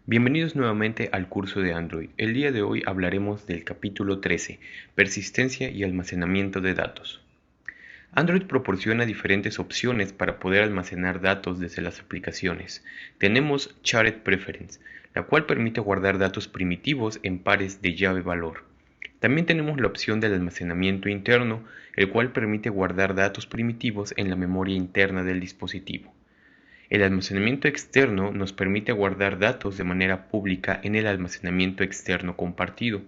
Bienvenidos nuevamente al curso de Android. El día de hoy hablaremos del capítulo 13, Persistencia y almacenamiento de datos. Android proporciona diferentes opciones para poder almacenar datos desde las aplicaciones. Tenemos Shared Preference, la cual permite guardar datos primitivos en pares de llave-valor. También tenemos la opción del almacenamiento interno, el cual permite guardar datos primitivos en la memoria interna del dispositivo. El almacenamiento externo nos permite guardar datos de manera pública en el almacenamiento externo compartido.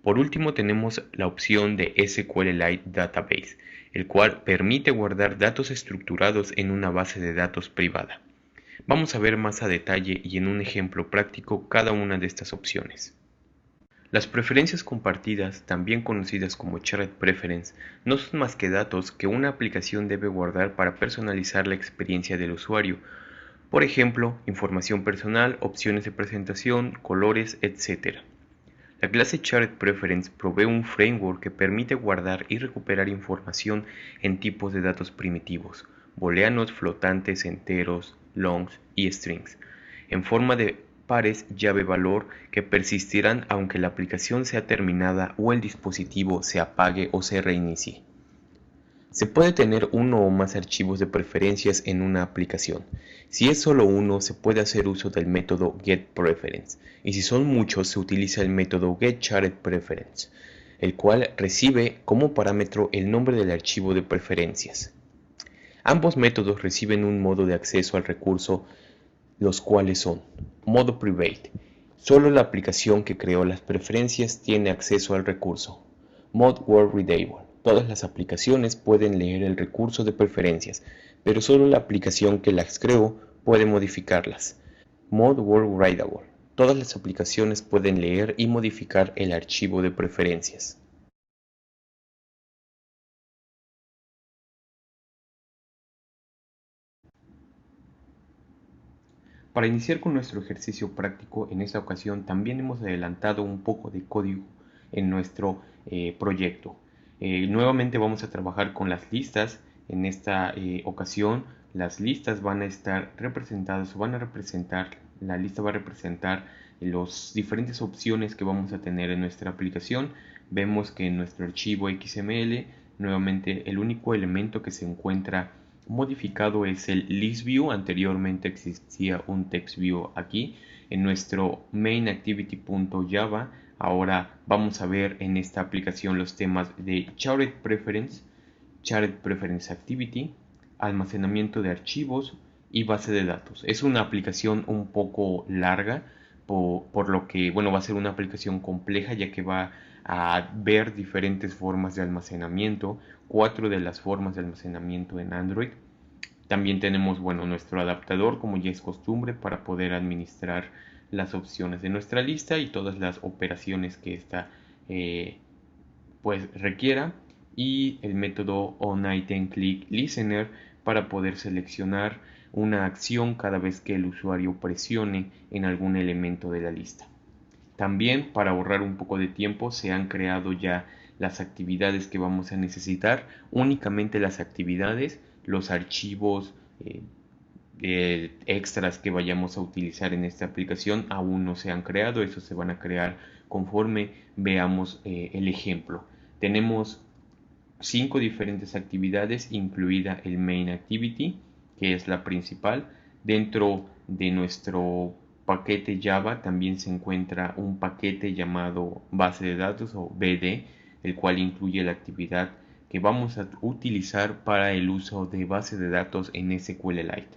Por último tenemos la opción de SQLite Database, el cual permite guardar datos estructurados en una base de datos privada. Vamos a ver más a detalle y en un ejemplo práctico cada una de estas opciones. Las preferencias compartidas, también conocidas como Shared Preference, no son más que datos que una aplicación debe guardar para personalizar la experiencia del usuario. Por ejemplo, información personal, opciones de presentación, colores, etc. La clase Shared Preference provee un framework que permite guardar y recuperar información en tipos de datos primitivos, booleanos, flotantes, enteros, longs y strings, en forma de pares llave-valor que persistirán aunque la aplicación sea terminada o el dispositivo se apague o se reinicie. Se puede tener uno o más archivos de preferencias en una aplicación. Si es solo uno, se puede hacer uso del método getPreference, y si son muchos, se utiliza el método getSharedPreference, el cual recibe como parámetro el nombre del archivo de preferencias. Ambos métodos reciben un modo de acceso al recurso, los cuales son: modo private, solo la aplicación que creó las preferencias tiene acceso al recurso; mode world readable, todas las aplicaciones pueden leer el recurso de preferencias, pero solo la aplicación que las creó puede modificarlas; mode world writable, todas las aplicaciones pueden leer y modificar el archivo de preferencias. Para iniciar con nuestro ejercicio práctico, en esta ocasión también hemos adelantado un poco de código en nuestro proyecto. Nuevamente vamos a trabajar con las listas. En esta ocasión las listas van a estar representadas o van a representar, la lista va a representar las diferentes opciones que vamos a tener en nuestra aplicación. Vemos que en nuestro archivo XML, nuevamente el único elemento que se encuentra modificado es el list view. Anteriormente existía un text view aquí en nuestro main activity.java. Ahora vamos a ver en esta aplicación los temas de Shared Preference Activity, almacenamiento de archivos y base de datos. Es una aplicación un poco larga, por lo que, bueno, va a ser una aplicación compleja, ya que va a ver diferentes formas de almacenamiento, 4 de las formas de almacenamiento en Android. También tenemos, bueno, nuestro adaptador, como ya es costumbre, para poder administrar las opciones de nuestra lista y todas las operaciones que ésta pues requiera, y el método onItemClickListener para poder seleccionar una acción cada vez que el usuario presione en algún elemento de la lista. También, para ahorrar un poco de tiempo, se han creado ya las actividades que vamos a necesitar, únicamente las actividades. Los archivos extras que vayamos a utilizar en esta aplicación aún no se han creado, esos se van a crear conforme veamos el ejemplo. Tenemos 5 diferentes actividades, incluida el main activity, que es la principal. Dentro de nuestro paquete Java también se encuentra un paquete llamado base de datos o BD, el cual incluye la actividad que vamos a utilizar para el uso de base de datos en SQLite.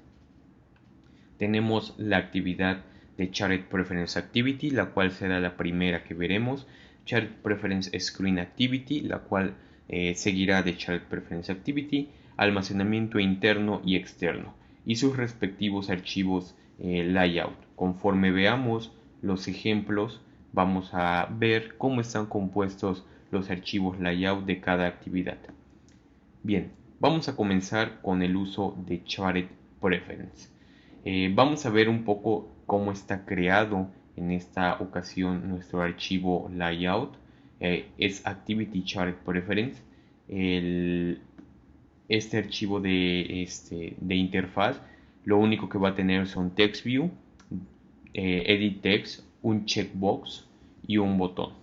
Tenemos la actividad de Shared Preference Activity, la cual será la primera que veremos; Shared Preference Screen Activity, la cual seguirá de Shared Preference Activity; almacenamiento interno y externo y sus respectivos archivos layout. Conforme veamos los ejemplos, vamos a ver cómo están compuestos los archivos layout de cada actividad. Bien, vamos a comenzar con el uso de Shared Preference. Vamos a ver un poco cómo está creado en esta ocasión nuestro archivo layout. Es Activity Shared Preference. Este archivo de interfaz, lo único que va a tener son text view, edit text, un checkbox y un botón.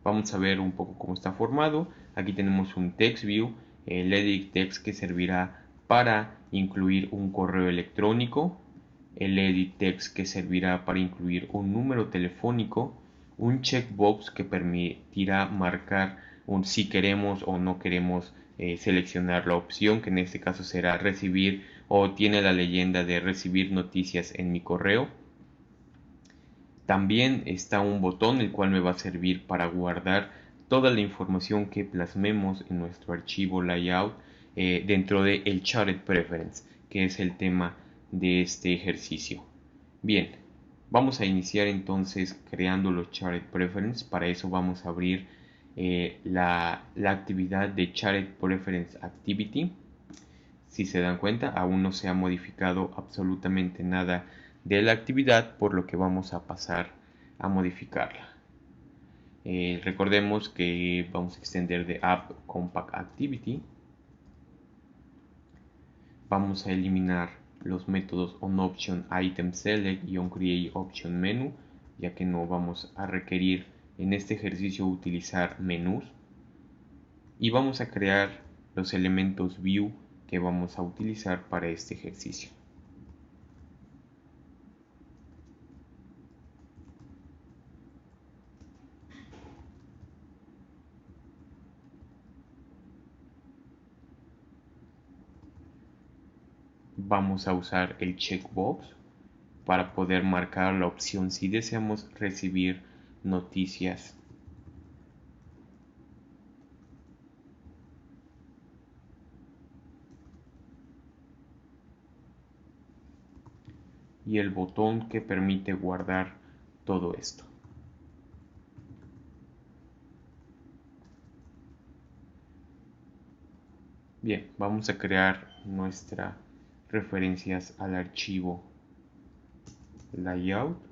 Vamos a ver un poco cómo está formado. Aquí tenemos un text view, el edit text que servirá para incluir un correo electrónico, el edit text que servirá para incluir un número telefónico, un checkbox que permitirá marcar si queremos o no queremos seleccionar la opción, que en este caso será recibir, o tiene la leyenda de recibir noticias en mi correo. También está un botón el cual me va a servir para guardar toda la información que plasmemos en nuestro archivo layout dentro de el Chatted Preference, que es el tema de este ejercicio. Bien, vamos a iniciar entonces creando los Chatted Preference. Para eso vamos a abrir la actividad de Chatted Preference Activity. Si se dan cuenta, aún no se ha modificado absolutamente nada de la actividad, por lo que vamos a pasar a modificarla. Recordemos que vamos a extender de App Compact Activity. Vamos a eliminar los métodos onOptionItemSelect y onCreateOptionMenu, ya que no vamos a requerir en este ejercicio utilizar menús. Y vamos a crear los elementos View que vamos a utilizar para este ejercicio. Vamos a usar el checkbox para poder marcar la opción si deseamos recibir noticias. Y el botón que permite guardar todo esto. Bien, vamos a crear nuestras referencias al archivo layout.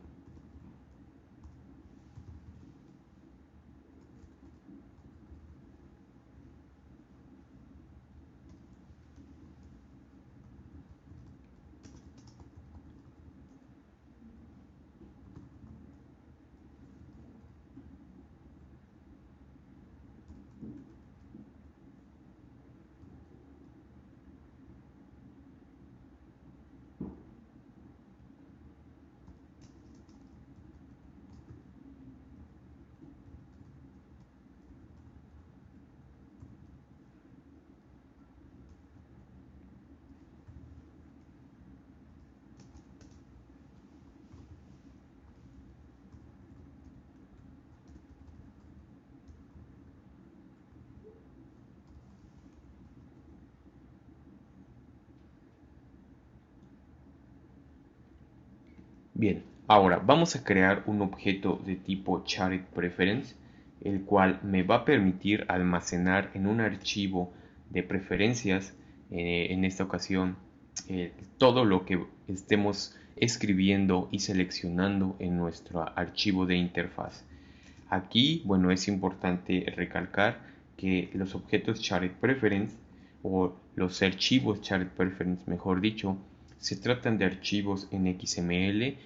Bien, ahora vamos a crear un objeto de tipo Chatted Preference, el cual me va a permitir almacenar en un archivo de preferencias, en esta ocasión, todo lo que estemos escribiendo y seleccionando en nuestro archivo de interfaz. Aquí, bueno, es importante recalcar que los objetos Chatted Preference o los archivos Chatted Preference, mejor dicho, se tratan de archivos en XML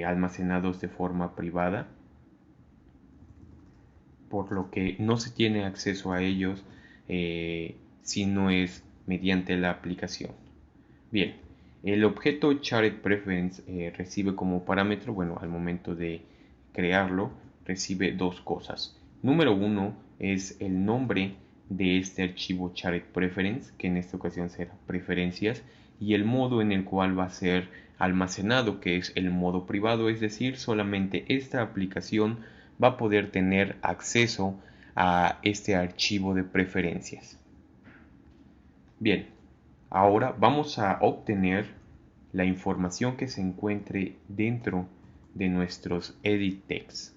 almacenados de forma privada, por lo que no se tiene acceso a ellos si no es mediante la aplicación. Bien, el objeto Chatted Preference recibe como parámetro, bueno, al momento de crearlo, recibe dos cosas. Número uno es el nombre de este archivo Chatted Preference, que en esta ocasión será preferencias, y el modo en el cual va a ser almacenado, que es el modo privado, es decir, solamente esta aplicación va a poder tener acceso a este archivo de preferencias. Bien, ahora vamos a obtener la información que se encuentre dentro de nuestros edit text.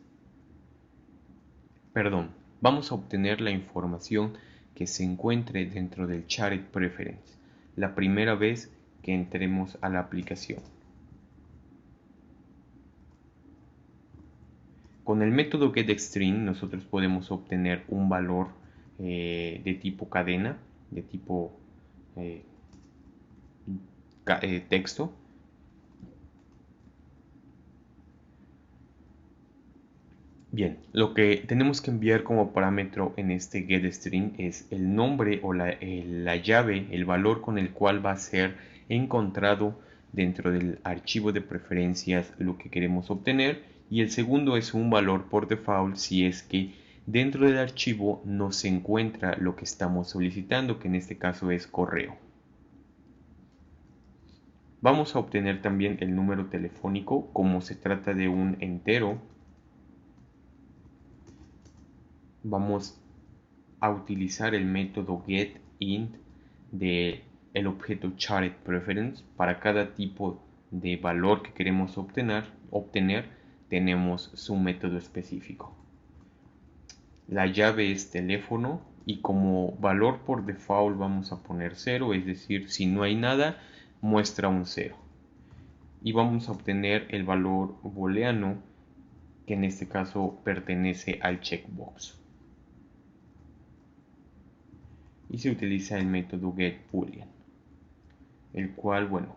Perdón, vamos a obtener la información que se encuentre dentro del Chatted Preference la primera vez que entremos a la aplicación. Con el método getString nosotros podemos obtener un valor de tipo cadena, de tipo texto, Bien, lo que tenemos que enviar como parámetro en este getString es el nombre o la llave, el valor con el cual va a ser encontrado dentro del archivo de preferencias lo que queremos obtener, y el segundo es un valor por default si es que dentro del archivo no se encuentra lo que estamos solicitando, que en este caso es correo. Vamos a obtener también el número telefónico. Como se trata de un entero, vamos a utilizar el método getInt de el objeto SharedPreference. Para cada tipo de valor que queremos obtener tenemos su método específico. La llave es teléfono y como valor por default vamos a poner 0, es decir, si no hay nada muestra un 0. Y vamos a obtener el valor booleano, que en este caso pertenece al checkbox. Y se utiliza el método getBoolean, el cual, bueno,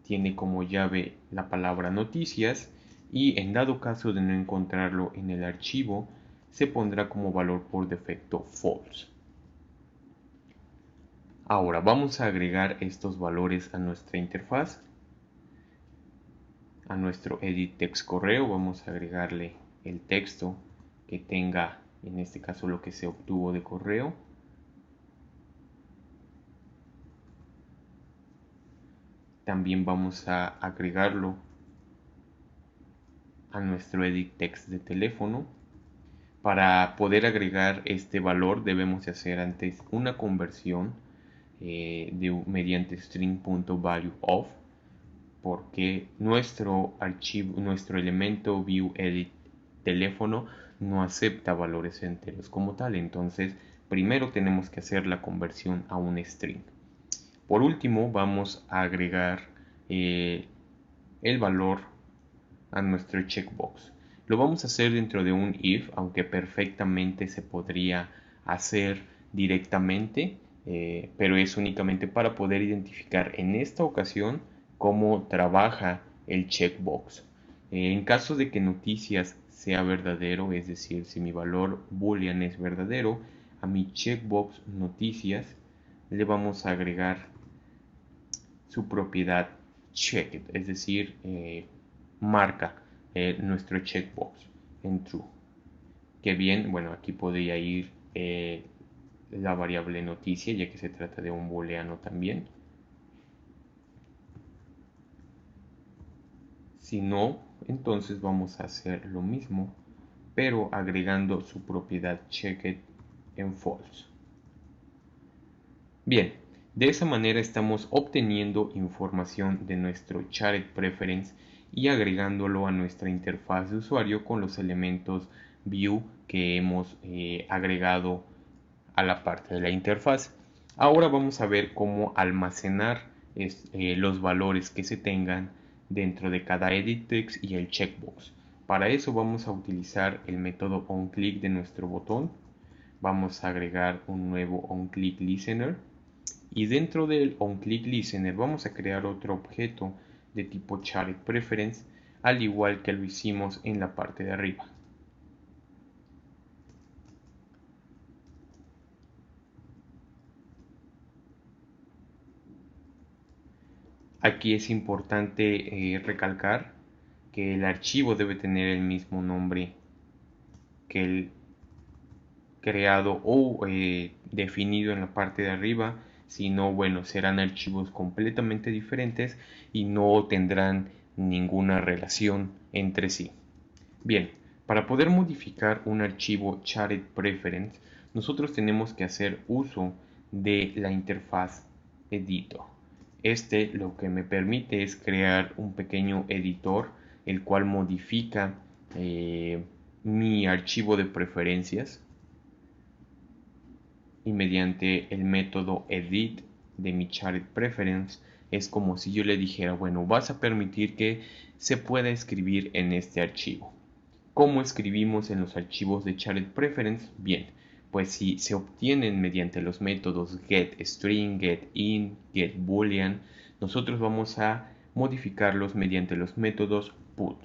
tiene como llave la palabra noticias, y en dado caso de no encontrarlo en el archivo, se pondrá como valor por defecto false. Ahora vamos a agregar estos valores a nuestra interfaz. A nuestro edit text correo vamos a agregarle el texto que tenga, en este caso, lo que se obtuvo de correo. También vamos a agregarlo a nuestro edit text de teléfono. Para poder agregar este valor debemos hacer antes una conversión mediante string.valueOf, porque nuestro elemento viewEdit teléfono no acepta valores enteros como tal. Entonces primero tenemos que hacer la conversión a un string. Por último vamos a agregar el valor a nuestro checkbox. Lo vamos a hacer dentro de un if, aunque perfectamente se podría hacer directamente, pero es únicamente para poder identificar en esta ocasión cómo trabaja el checkbox. En caso de que noticias sea verdadero, es decir, si mi valor boolean es verdadero, a mi checkbox noticias le vamos a agregar su propiedad checked, es decir, marca nuestro checkbox en true. Que bien, bueno, aquí podría ir la variable noticia, ya que se trata de un booleano también. Si no, entonces vamos a hacer lo mismo, pero agregando su propiedad checked en false. Bien, de esa manera estamos obteniendo información de nuestro SharedPreference y agregándolo a nuestra interfaz de usuario con los elementos view que hemos agregado a la parte de la interfaz. Ahora vamos a ver cómo almacenar los valores que se tengan dentro de cada edit text y el checkbox. Para eso vamos a utilizar el método onClick de nuestro botón. Vamos a agregar un nuevo onClickListener. Y dentro del onClickListener vamos a crear otro objeto de tipo SharedPreference, al igual que lo hicimos en la parte de arriba. Aquí es importante recalcar que el archivo debe tener el mismo nombre que el creado o definido en la parte de arriba. Si no, bueno, serán archivos completamente diferentes y no tendrán ninguna relación entre sí. Bien, para poder modificar un archivo SharedPreference, nosotros tenemos que hacer uso de la interfaz Editor. Este lo que me permite es crear un pequeño editor, el cual modifica mi archivo de preferencias, y mediante el método edit de mi SharedPreference es como si yo le dijera, bueno, vas a permitir que se pueda escribir en este archivo. ¿Cómo escribimos en los archivos de SharedPreference? Bien, pues si se obtienen mediante los métodos getString, getInt, getBoolean, nosotros vamos a modificarlos mediante los métodos put.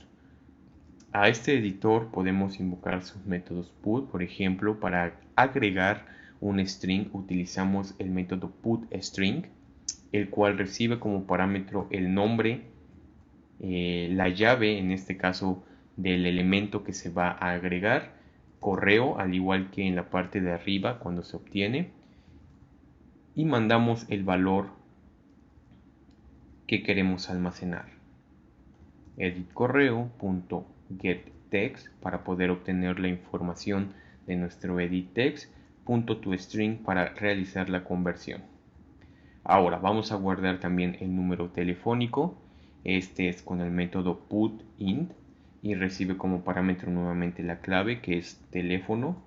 A este editor podemos invocar sus métodos put. Por ejemplo, para agregar un string utilizamos el método putString, el cual recibe como parámetro el nombre, la llave, en este caso del elemento que se va a agregar, correo, al igual que en la parte de arriba cuando se obtiene, y mandamos el valor que queremos almacenar. Edit correo.getText para poder obtener la información de nuestro edit text, .toString para realizar la conversión. Ahora vamos a guardar también el número telefónico. Este es con el método putInt y recibe como parámetro nuevamente la clave, que es teléfono,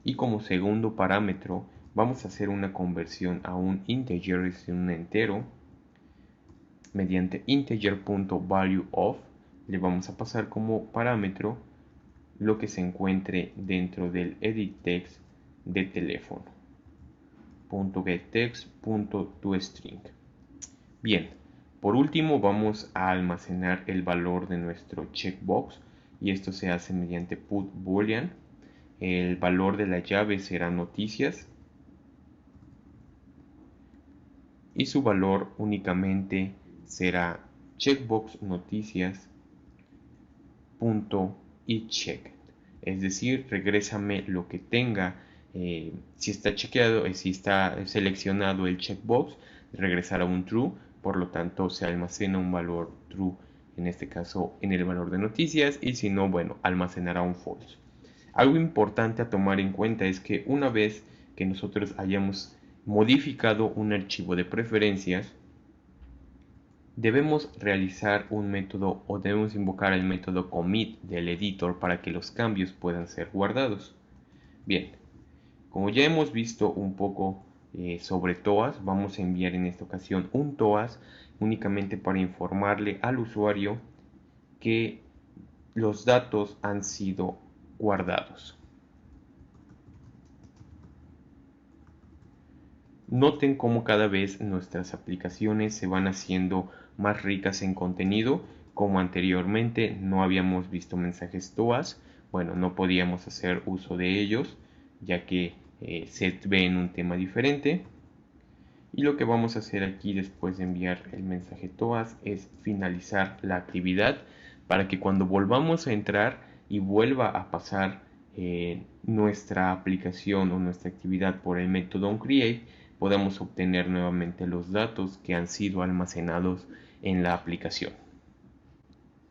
y como segundo parámetro vamos a hacer una conversión a un integer, es decir, un entero, mediante integer.valueOf. Le vamos a pasar como parámetro lo que se encuentre dentro del edit text de teléfono, .getText.toString. Bien, por último vamos a almacenar el valor de nuestro checkbox, y esto se hace mediante put_boolean. El valor de la llave será noticias y su valor únicamente será checkbox noticias.isChecked, es decir, regrésame lo que tenga. Si está chequeado, si está seleccionado el checkbox, regresará un true, por lo tanto se almacena un valor true, en este caso en el valor de noticias, y si no, bueno, almacenará un false. Algo importante a tomar en cuenta es que una vez que nosotros hayamos modificado un archivo de preferencias, debemos realizar un método, o debemos invocar el método commit del editor para que los cambios puedan ser guardados. Bien, como ya hemos visto un poco sobre TOAS, vamos a enviar en esta ocasión un TOAS únicamente para informarle al usuario que los datos han sido guardados. Noten cómo cada vez nuestras aplicaciones se van haciendo más ricas en contenido. Como anteriormente no habíamos visto mensajes TOAS, bueno, no podíamos hacer uso de ellos, ya que se ve en un tema diferente. Y lo que vamos a hacer aquí después de enviar el mensaje TOAS es finalizar la actividad, para que cuando volvamos a entrar y vuelva a pasar nuestra aplicación o nuestra actividad por el método onCreate, podamos obtener nuevamente los datos que han sido almacenados en la aplicación.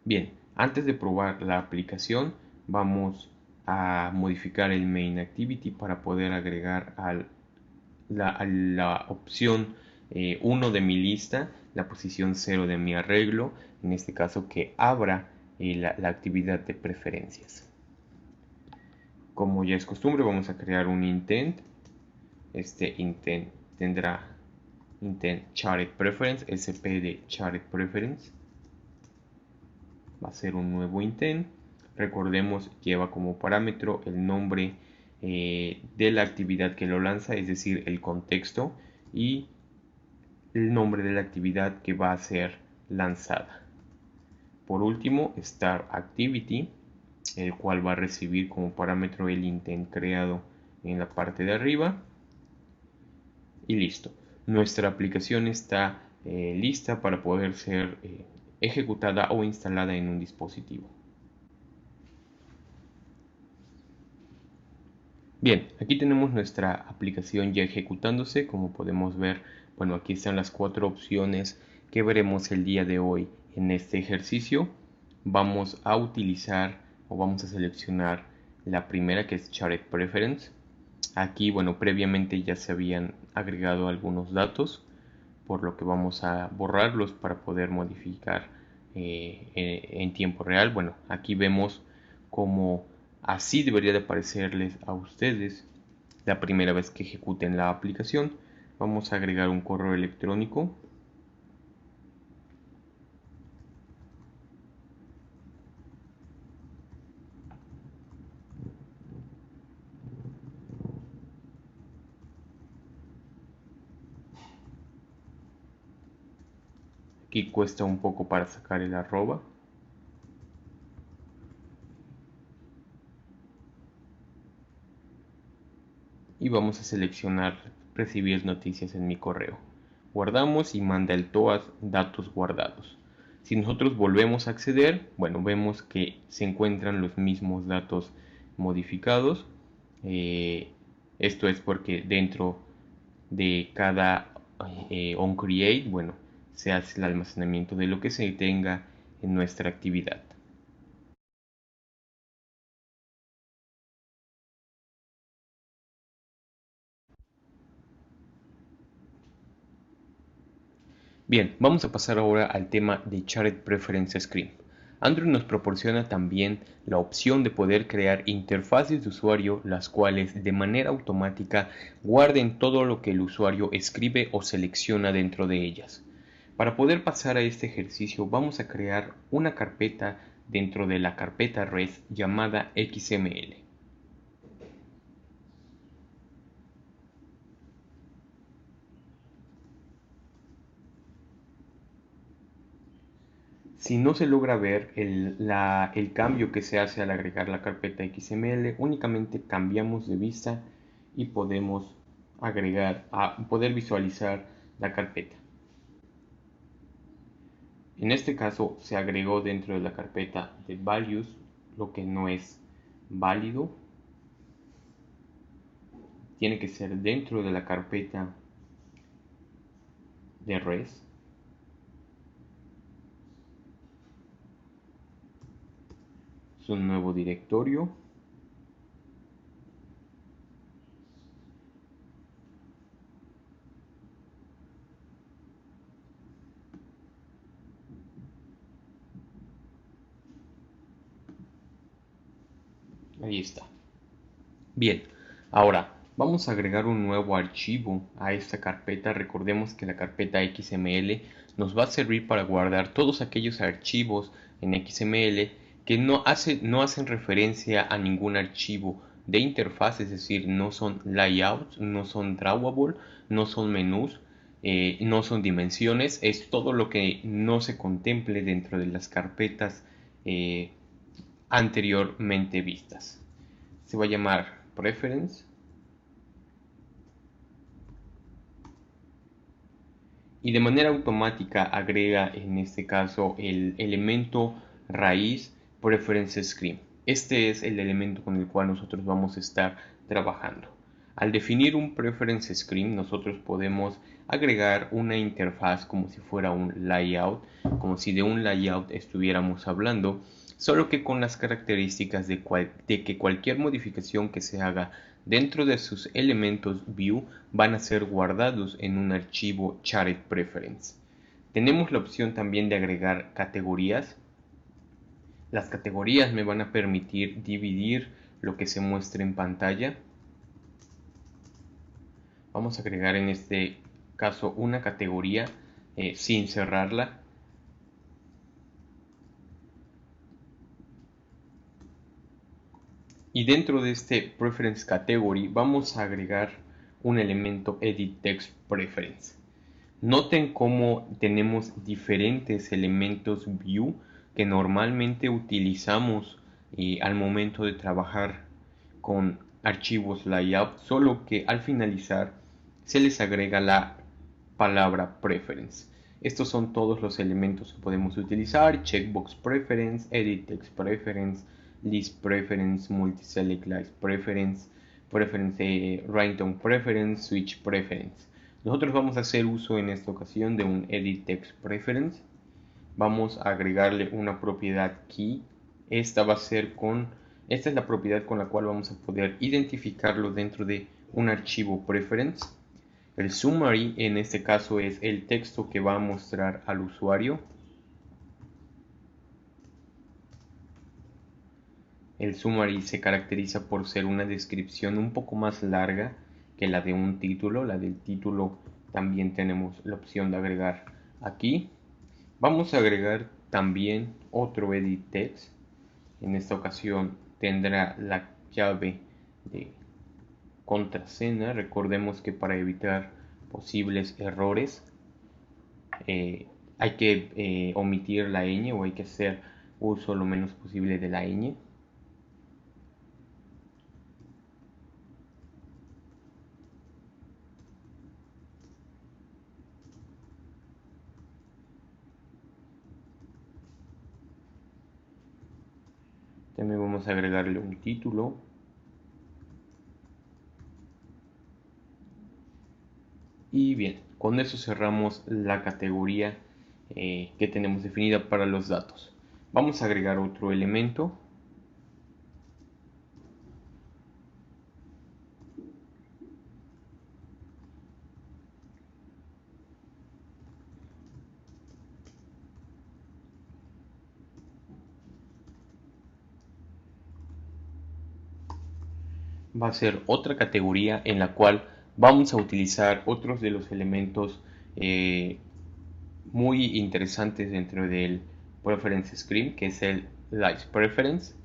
Bien, antes de probar la aplicación, vamos a modificar el main activity para poder agregar a la opción 1 de mi lista, la posición 0 de mi arreglo, en este caso que abra la actividad de preferencias. Como ya es costumbre, vamos a crear un intent. Este intent tendrá intent shared preference, SP de shared preference. Va a ser un nuevo intent. Recordemos que lleva como parámetro el nombre de la actividad que lo lanza, es decir, el contexto, y el nombre de la actividad que va a ser lanzada. Por último, start activity, el cual va a recibir como parámetro el intent creado en la parte de arriba. Y listo. Nuestra aplicación está lista para poder ser ejecutada o instalada en un dispositivo. Bien, aquí tenemos nuestra aplicación ya ejecutándose. Como podemos ver, bueno, aquí están las 4 opciones que veremos el día de hoy en este ejercicio. Vamos a utilizar o vamos a seleccionar la primera, que es Shared Preference. Aquí, bueno, previamente ya se habían agregado algunos datos, por lo que vamos a borrarlos para poder modificar en tiempo real. Bueno, aquí vemos cómo así debería de aparecerles a ustedes la primera vez que ejecuten la aplicación. Vamos a agregar un correo electrónico. Aquí cuesta un poco para sacar el arroba. y vamos a seleccionar recibir noticias en mi correo. Guardamos y manda el TOAS datos guardados. Si nosotros volvemos a acceder, bueno, vemos que se encuentran los mismos datos modificados. Esto es porque dentro de cada onCreate, bueno, se hace el almacenamiento de lo que se tenga en nuestra actividad. Bien, vamos a pasar ahora al tema de Shared Preference Screen. Android nos proporciona también la opción de poder crear interfaces de usuario, las cuales de manera automática guarden todo lo que el usuario escribe o selecciona dentro de ellas. Para poder pasar a este ejercicio vamos a crear una carpeta dentro de la carpeta res llamada XML. Si no se logra ver el cambio que se hace al agregar la carpeta XML, únicamente cambiamos de vista y podemos poder visualizar la carpeta. En este caso se agregó dentro de la carpeta de values lo que no es válido. Tiene que ser dentro de la carpeta de res. Es un nuevo directorio. Ahí está. Bien, ahora vamos a agregar un nuevo archivo a esta carpeta. Recordemos que la carpeta XML nos va a servir para guardar todos aquellos archivos en XML que no hacen referencia a ningún archivo de interfaz, es decir, no son layouts, no son drawable, no son menús, no son dimensiones, es todo lo que no se contemple dentro de las carpetas anteriormente vistas. Se va a llamar Preference y de manera automática agrega en este caso el elemento raíz Preference Screen. Este es el elemento con el cual nosotros vamos a estar trabajando. Al definir un Preference Screen, nosotros podemos agregar una interfaz como si fuera un layout, como si de un layout estuviéramos hablando, solo que con las características de que cualquier modificación que se haga dentro de sus elementos view van a ser guardados en un archivo shared preference. Tenemos la opción también de agregar categorías. Las categorías me van a permitir dividir lo que se muestre en pantalla. Vamos a agregar en este caso una categoría sin cerrarla. Y dentro de este Preference Category vamos a agregar un elemento Edit Text Preference. Noten cómo tenemos diferentes elementos View que normalmente utilizamos al momento de trabajar con archivos layout, solo que al finalizar se les agrega la palabra Preference. Estos son todos los elementos que podemos utilizar: Checkbox Preference, Edit Text Preference, List Preference, Multi-Select List Preference, Preference Ringtone Preference, Switch Preference. Nosotros vamos a hacer uso en esta ocasión de un Edit Text Preference. Vamos a agregarle una propiedad key. Esta es la propiedad con la cual vamos a poder identificarlo dentro de un archivo preference. El summary en este caso es el texto que va a mostrar al usuario. El summary se caracteriza por ser una descripción un poco más larga que la de un título. La del título también tenemos la opción de agregar aquí. Vamos a agregar también otro edit text. En esta ocasión tendrá la llave de contraseña. Recordemos que para evitar posibles errores hay que omitir la ñ, o hay que hacer uso lo menos posible de la ñ. También vamos a agregarle un título. Y bien, con eso cerramos la categoría que tenemos definida para los datos. Vamos a agregar otro elemento. Va a ser otra categoría en la cual vamos a utilizar otros de los elementos muy interesantes dentro del Preference Screen, que es el List Preference.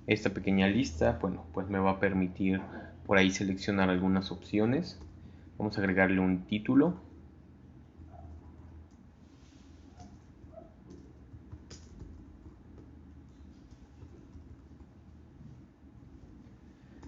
Esta pequeña lista, bueno, pues me va a permitir por ahí seleccionar algunas opciones. Vamos a agregarle un título.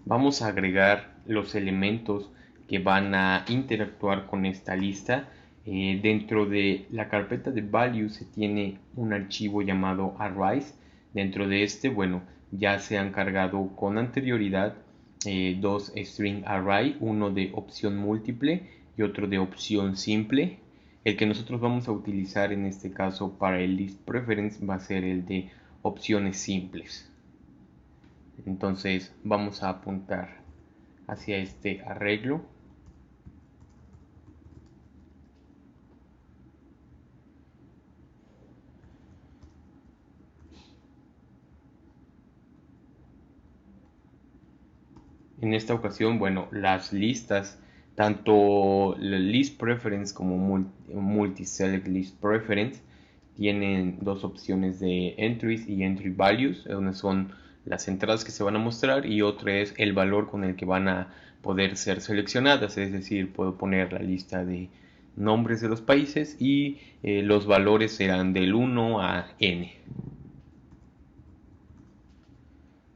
Vamos a agregar los elementos que van a interactuar con esta lista. Dentro de la carpeta de values se tiene un archivo llamado arrays. Dentro de este, bueno, ya se han cargado con anterioridad dos string array, uno de opción múltiple y otro de opción simple. El que nosotros vamos a utilizar en este caso para el list preference va a ser el de opciones simples. Entonces vamos a apuntar hacia este arreglo. En esta ocasión, bueno, las listas, tanto el list preference como multi-select list preference, tienen dos opciones de entries y entry values. Una son las entradas que se van a mostrar y otra es el valor con el que van a poder ser seleccionadas. Es decir, puedo poner la lista de nombres de los países y los valores serán del 1 a n.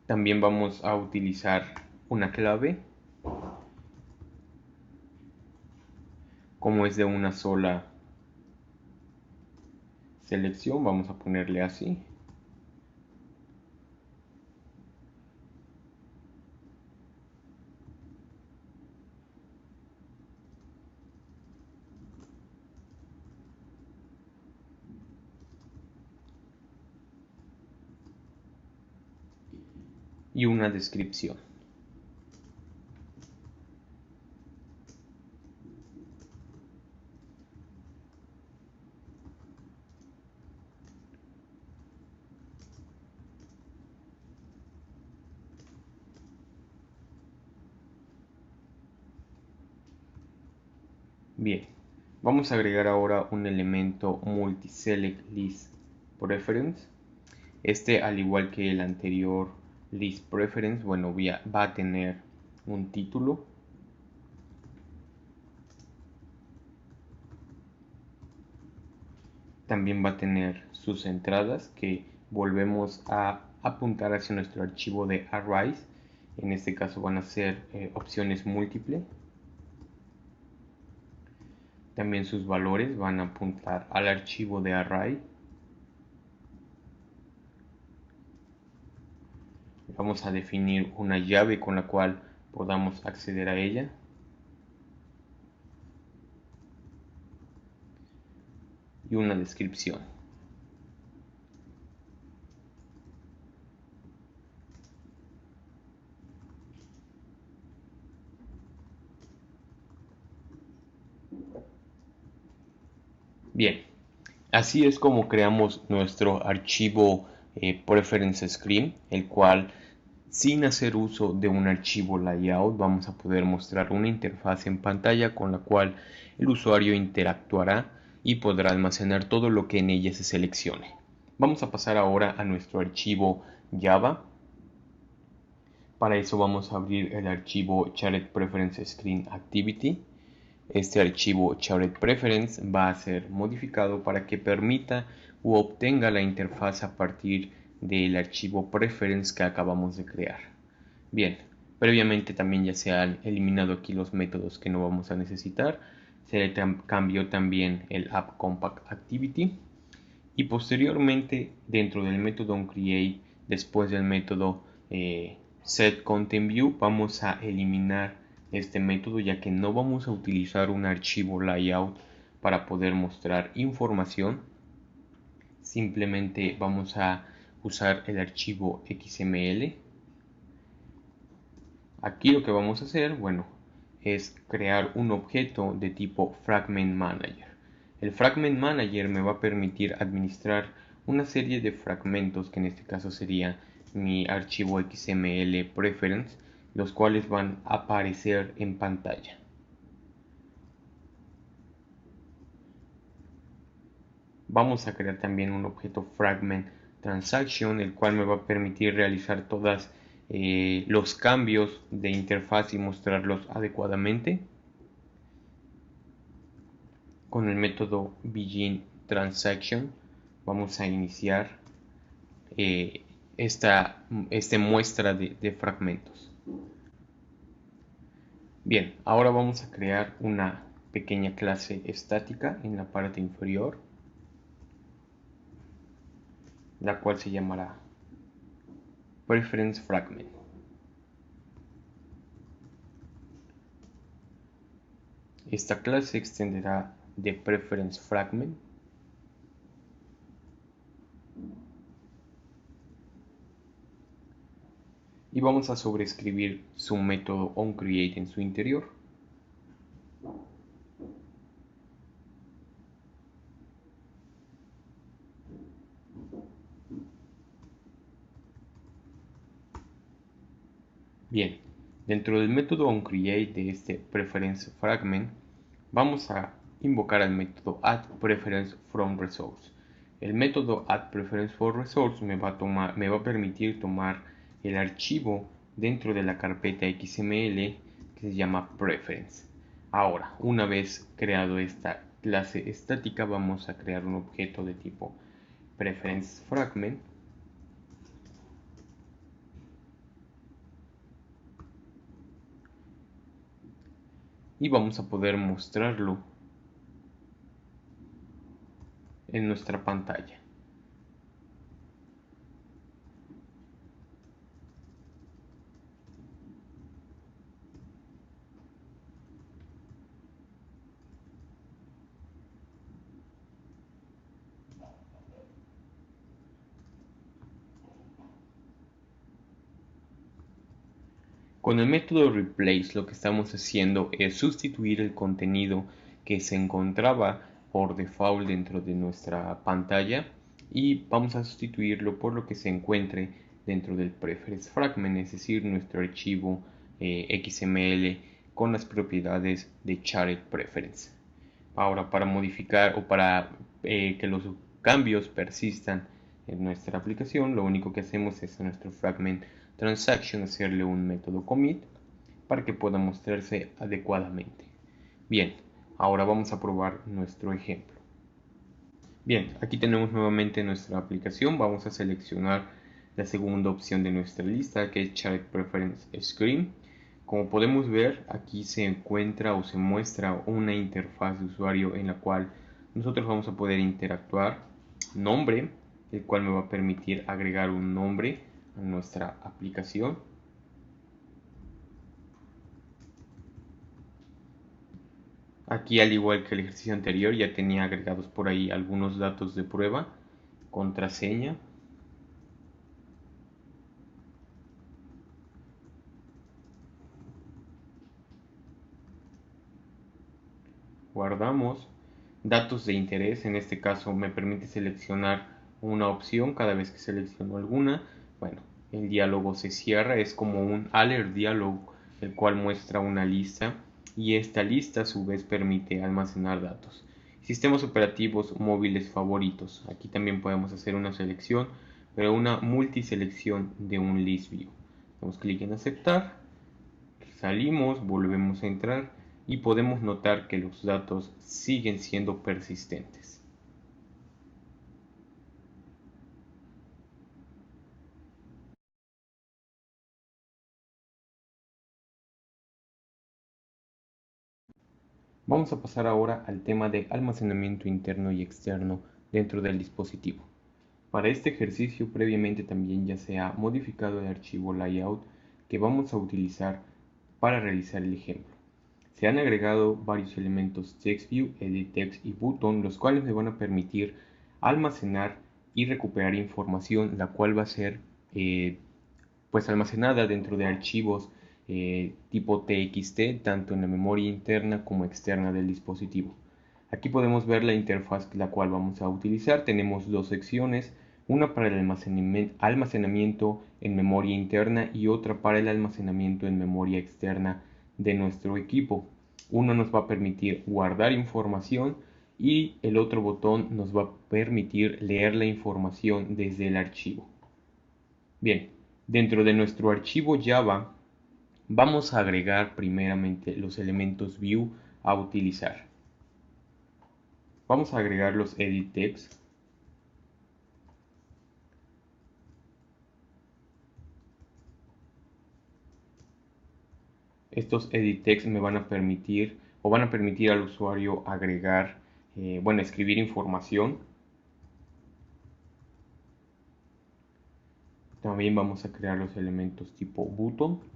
También vamos a utilizar una clave. Como es de una sola selección, vamos a ponerle así. Y una descripción. Bien, vamos a agregar ahora un elemento multi-select list preference. Este, al igual que el anterior list preference, bueno, va a tener un título. También va a tener sus entradas que volvemos a apuntar hacia nuestro archivo de arrays. En este caso van a ser opciones múltiples. También sus valores van a apuntar al archivo de array. Vamos a definir una llave con la cual podamos acceder a ella. Y una descripción. Bien, así es como creamos nuestro archivo Preference Screen, el cual sin hacer uso de un archivo layout vamos a poder mostrar una interfaz en pantalla con la cual el usuario interactuará y podrá almacenar todo lo que en ella se seleccione. Vamos a pasar ahora a nuestro archivo Java. Para eso vamos a abrir el archivo Shared Preference Screen Activity. Este archivo Shared Preference va a ser modificado para que permita u obtenga la interfaz a partir del archivo Preference que acabamos de crear. Bien, previamente también ya se han eliminado aquí los métodos que no vamos a necesitar. Se le cambió también el App Compact Activity. y posteriormente dentro del método onCreate, después del método setContentView, vamos a eliminar este método, ya que no vamos a utilizar un archivo layout para poder mostrar información. Simplemente vamos a usar el archivo XML. Aquí lo que vamos a hacer, bueno, es crear un objeto de tipo Fragment Manager. El Fragment Manager me va a permitir administrar una serie de fragmentos, que en este caso sería mi archivo XML preference, los cuales van a aparecer en pantalla. Vamos a crear también un objeto Fragment Transaction, el cual me va a permitir realizar todos los cambios de interfaz y mostrarlos adecuadamente. Con el método begin transaction vamos a iniciar esta muestra de fragmentos. Bien, ahora vamos a crear una pequeña clase estática en la parte inferior, la cual se llamará preference fragment. Esta clase extenderá de preference fragment y vamos a sobreescribir su método onCreate en su interior. Bien, dentro del método onCreate de este preference fragment vamos a invocar al método addPreferenceFromResource. El método addPreferenceFromResource me va a permitir tomar el archivo dentro de la carpeta XML que se llama preference. Ahora, una vez creado esta clase estática, vamos a crear un objeto de tipo preferenceFragment y vamos a poder mostrarlo en nuestra pantalla. Con el método replace lo que estamos haciendo es sustituir el contenido que se encontraba por default dentro de nuestra pantalla y vamos a sustituirlo por lo que se encuentre dentro del preference fragment, es decir, nuestro archivo XML con las propiedades de shared preference. Ahora, para modificar o para que los cambios persistan en nuestra aplicación, lo único que hacemos es a nuestro fragment transaction hacerle un método commit para que pueda mostrarse adecuadamente. Bien, ahora vamos a probar nuestro ejemplo. Bien, aquí tenemos nuevamente nuestra aplicación. Vamos a seleccionar la segunda opción de nuestra lista, que es Child Preference Screen. Como podemos ver, aquí se encuentra o se muestra una interfaz de usuario en la cual nosotros vamos a poder interactuar. Nombre, el cual me va a permitir agregar un nombre a nuestra aplicación. Aquí, al igual que el ejercicio anterior, ya tenía agregados por ahí algunos datos de prueba, contraseña. Guardamos datos de interés. En este caso me permite seleccionar una opción cada vez que selecciono alguna. Bueno, el diálogo se cierra, es como un alert diálogo, el cual muestra una lista y esta lista a su vez permite almacenar datos. Sistemas operativos móviles favoritos. Aquí también podemos hacer una selección, pero una multiselección de un list view. Damos clic en aceptar, salimos, volvemos a entrar y podemos notar que los datos siguen siendo persistentes. Vamos a pasar ahora al tema de almacenamiento interno y externo dentro del dispositivo. Para este ejercicio previamente también ya se ha modificado el archivo layout que vamos a utilizar para realizar el ejemplo. Se han agregado varios elementos TextView, EditText y Button, los cuales me van a permitir almacenar y recuperar información, la cual va a ser pues almacenada dentro de archivos tipo TXT, tanto en la memoria interna como externa del dispositivo. Aquí podemos ver la interfaz la cual vamos a utilizar. Tenemos dos secciones, una para el almacenamiento en memoria interna y otra para el almacenamiento en memoria externa de nuestro equipo. Uno nos va a permitir guardar información y el otro botón nos va a permitir leer la información desde el archivo. Bien, dentro de nuestro archivo Java vamos a agregar primeramente los elementos view a utilizar. Vamos a agregar los edit text. Estos edit text me van a permitir van a permitir al usuario agregar, escribir información. También vamos a crear los elementos tipo button.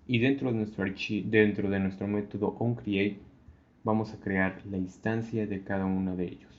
Y dentro de nuestro método onCreate vamos a crear la instancia de cada uno de ellos.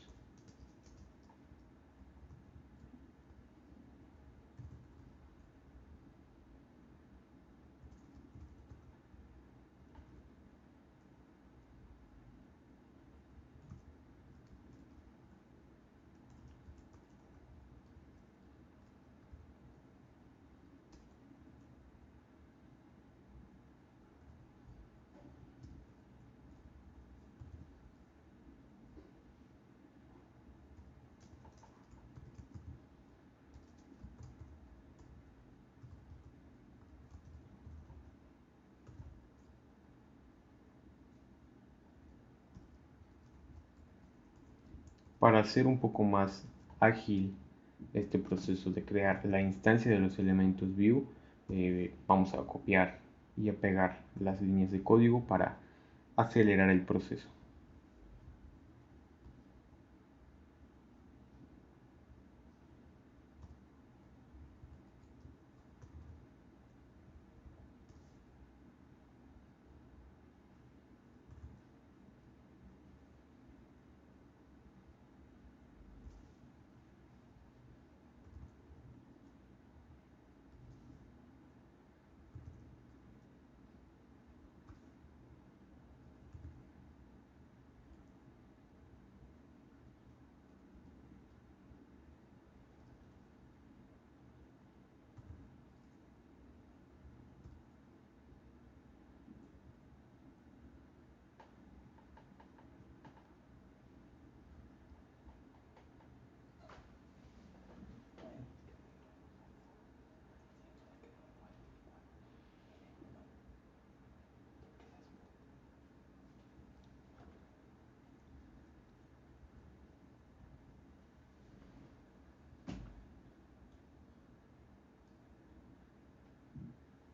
Para hacer un poco más ágil este proceso de crear la instancia de los elementos view, vamos a copiar y a pegar las líneas de código para acelerar el proceso.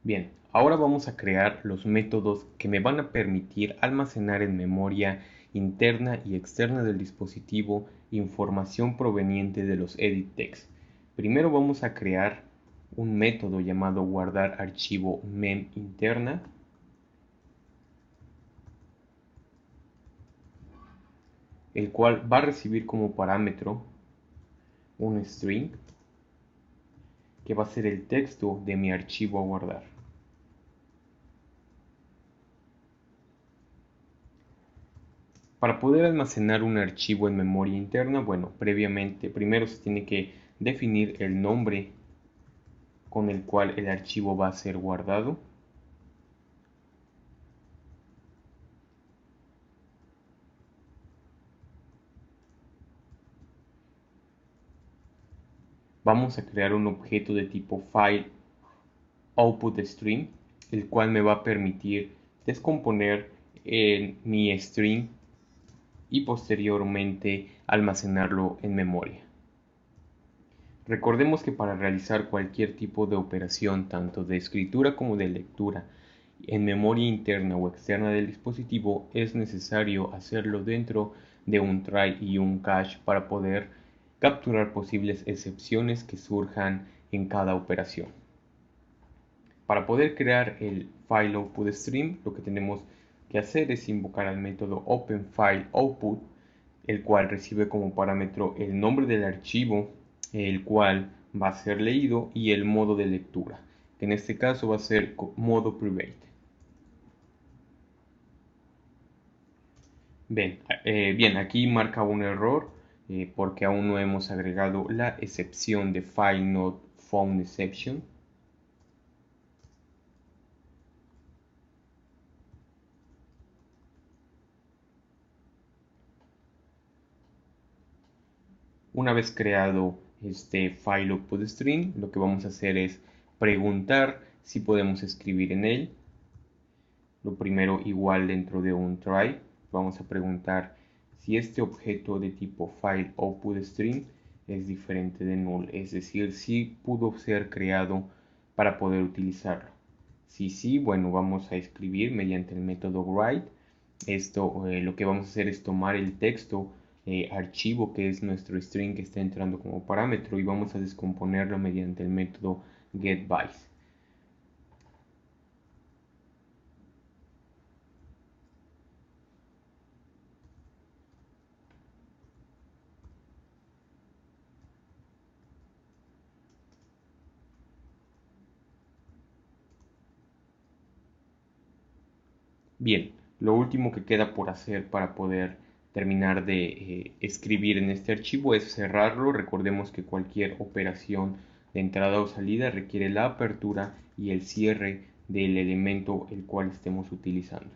Bien, ahora vamos a crear los métodos que me van a permitir almacenar en memoria interna y externa del dispositivo información proveniente de los edit text. Primero vamos a crear un método llamado guardar archivo mem interna, el cual va a recibir como parámetro un string que va a ser el texto de mi archivo a guardar. Para poder almacenar un archivo en memoria interna, primero se tiene que definir el nombre con el cual el archivo va a ser guardado. vamos a crear un objeto de tipo file output string, el cual me va a permitir descomponer mi string y posteriormente almacenarlo en memoria. Recordemos que para realizar cualquier tipo de operación, tanto de escritura como de lectura, en memoria interna o externa del dispositivo, es necesario hacerlo dentro de un try y un catch para poder capturar posibles excepciones que surjan en cada operación. Para poder crear el file output stream, lo que tenemos que hacer es invocar al método openFileOutput, el cual recibe como parámetro el nombre del archivo, el cual va a ser leído, y el modo de lectura, que en este caso va a ser modo private. Bien, aquí marca un error porque aún no hemos agregado la excepción de FileNodeFoundException. Una vez creado este file output string, lo que vamos a hacer es preguntar si podemos escribir en él. Lo primero, igual dentro de un try, vamos a preguntar si este objeto de tipo file output string es diferente de null, es decir, si pudo ser creado para poder utilizarlo. Si sí, bueno, vamos a escribir mediante el método write. Esto lo que vamos a hacer es tomar el texto archivo, que es nuestro string que está entrando como parámetro, y vamos a descomponerlo mediante el método getBytes. Bien, lo último que queda por hacer para poder terminar de escribir en este archivo es cerrarlo. Recordemos que cualquier operación de entrada o salida requiere la apertura y el cierre del elemento el cual estemos utilizando.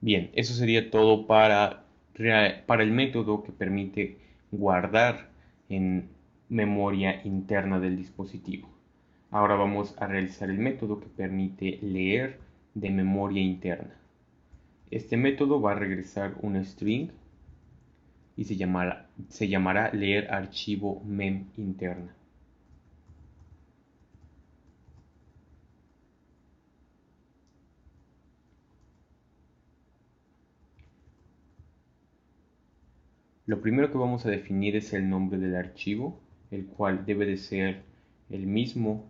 Bien, eso sería todo para el método que permite guardar en memoria interna del dispositivo. Ahora vamos a realizar el método que permite leer de memoria interna. Este método va a regresar un string y se llamará leer archivo mem interna. Lo primero que vamos a definir es el nombre del archivo, el cual debe de ser el mismo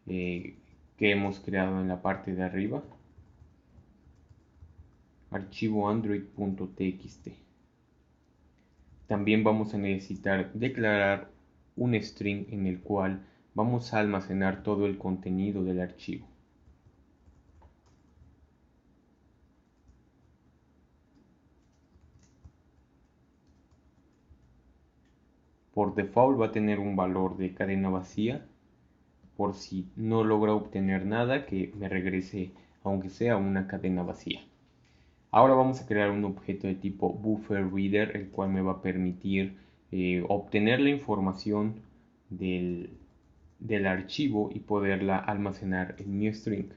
que hemos creado en la parte de arriba, archivo android.txt. También vamos a necesitar declarar un string en el cual vamos a almacenar todo el contenido del archivo. Por default va a tener un valor de cadena vacía, por si no logra obtener nada, que me regrese aunque sea una cadena vacía. Ahora vamos a crear un objeto de tipo BufferReader, el cual me va a permitir obtener la información del archivo y poderla almacenar en mi string.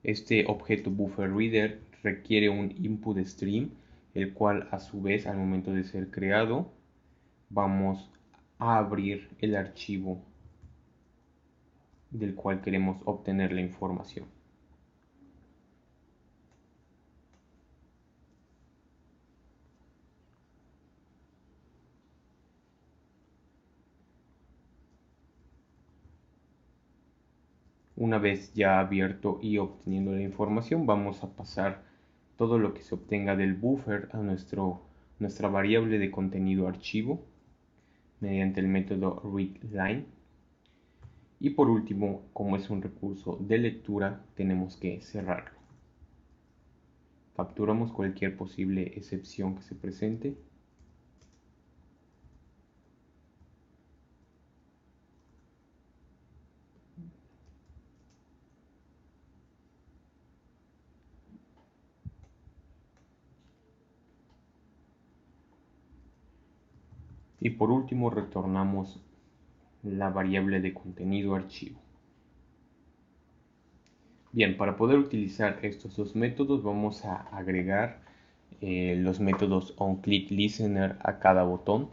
Este objeto BufferReader requiere un input stream, el cual a su vez, al momento de ser creado, vamos a abrir el archivo del cual queremos obtener la información. Una vez ya abierto y obteniendo la información, vamos a pasar todo lo que se obtenga del buffer a nuestra variable de contenido archivo mediante el método readLine. Y por último, como es un recurso de lectura, tenemos que cerrarlo. Capturamos cualquier posible excepción que se presente. Y por último retornamos la variable de contenido archivo. Bien, para poder utilizar estos dos métodos vamos a agregar los métodos onClickListener a cada botón.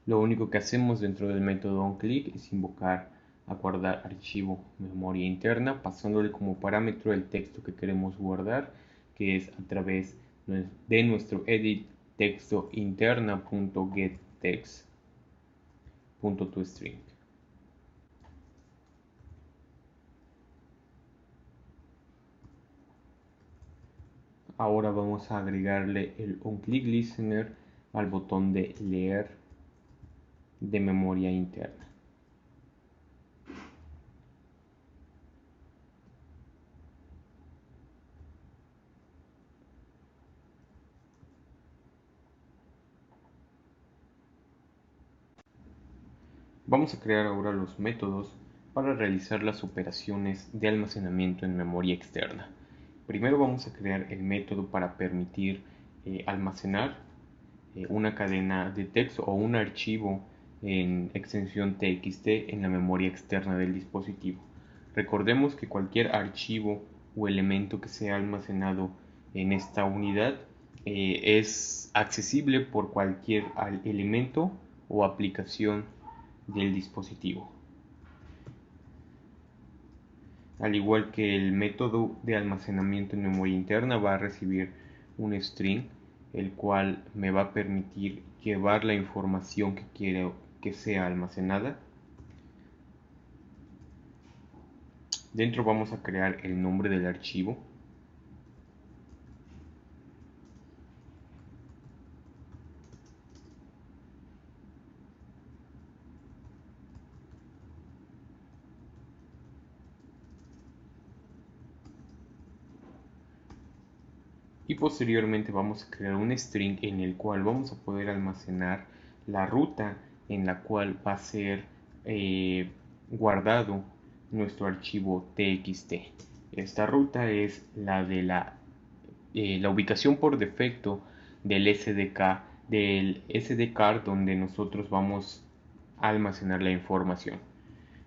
Lo único que hacemos dentro del método onClick es invocar a guardar archivo memoria interna, pasándole como parámetro el texto que queremos guardar, que es a través de nuestro edit texto interna.getText.toString. Ahora vamos a agregarle el onClickListener al botón de leer de memoria interna. Vamos a crear ahora los métodos para realizar las operaciones de almacenamiento en memoria externa. Primero vamos a crear el método para permitir almacenar una cadena de texto o un archivo en extensión txt en la memoria externa del dispositivo. Recordemos que cualquier archivo o elemento que sea almacenado en esta unidad es accesible por cualquier elemento o aplicación del dispositivo. Al igual que el método de almacenamiento en memoria interna va a recibir un string, el cual me va a permitir llevar la información que quiero que sea almacenada. Dentro vamos a crear el nombre del archivo. Y posteriormente vamos a crear un string en el cual vamos a poder almacenar la ruta en la cual va a ser guardado nuestro archivo txt. Esta ruta es la de la ubicación por defecto del SDK donde nosotros vamos a almacenar la información.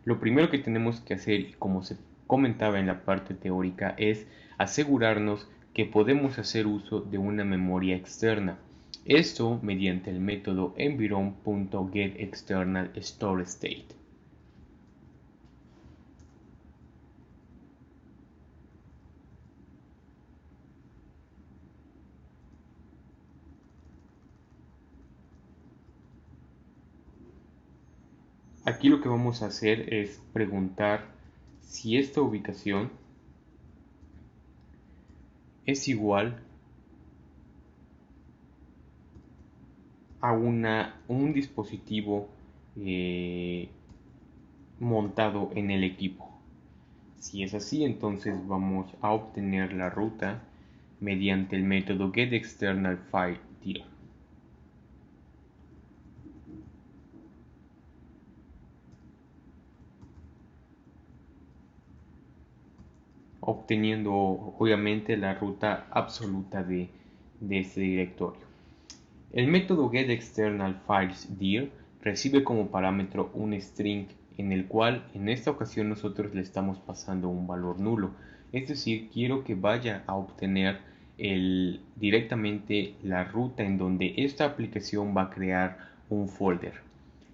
Lo primero que tenemos que hacer, como se comentaba en la parte teórica, es asegurarnos que podemos hacer uso de una memoria externa. Esto mediante el método environ.getExternalStoreState. Aquí lo que vamos a hacer es preguntar si esta ubicación es igual a un dispositivo montado en el equipo. Si es así, entonces vamos a obtener la ruta mediante el método getExternalFileDir. Obteniendo obviamente la ruta absoluta de este directorio. El método getExternalFilesDir recibe como parámetro un string en el cual en esta ocasión nosotros le estamos pasando un valor nulo, es decir, quiero que vaya a obtener directamente la ruta en donde esta aplicación va a crear un folder.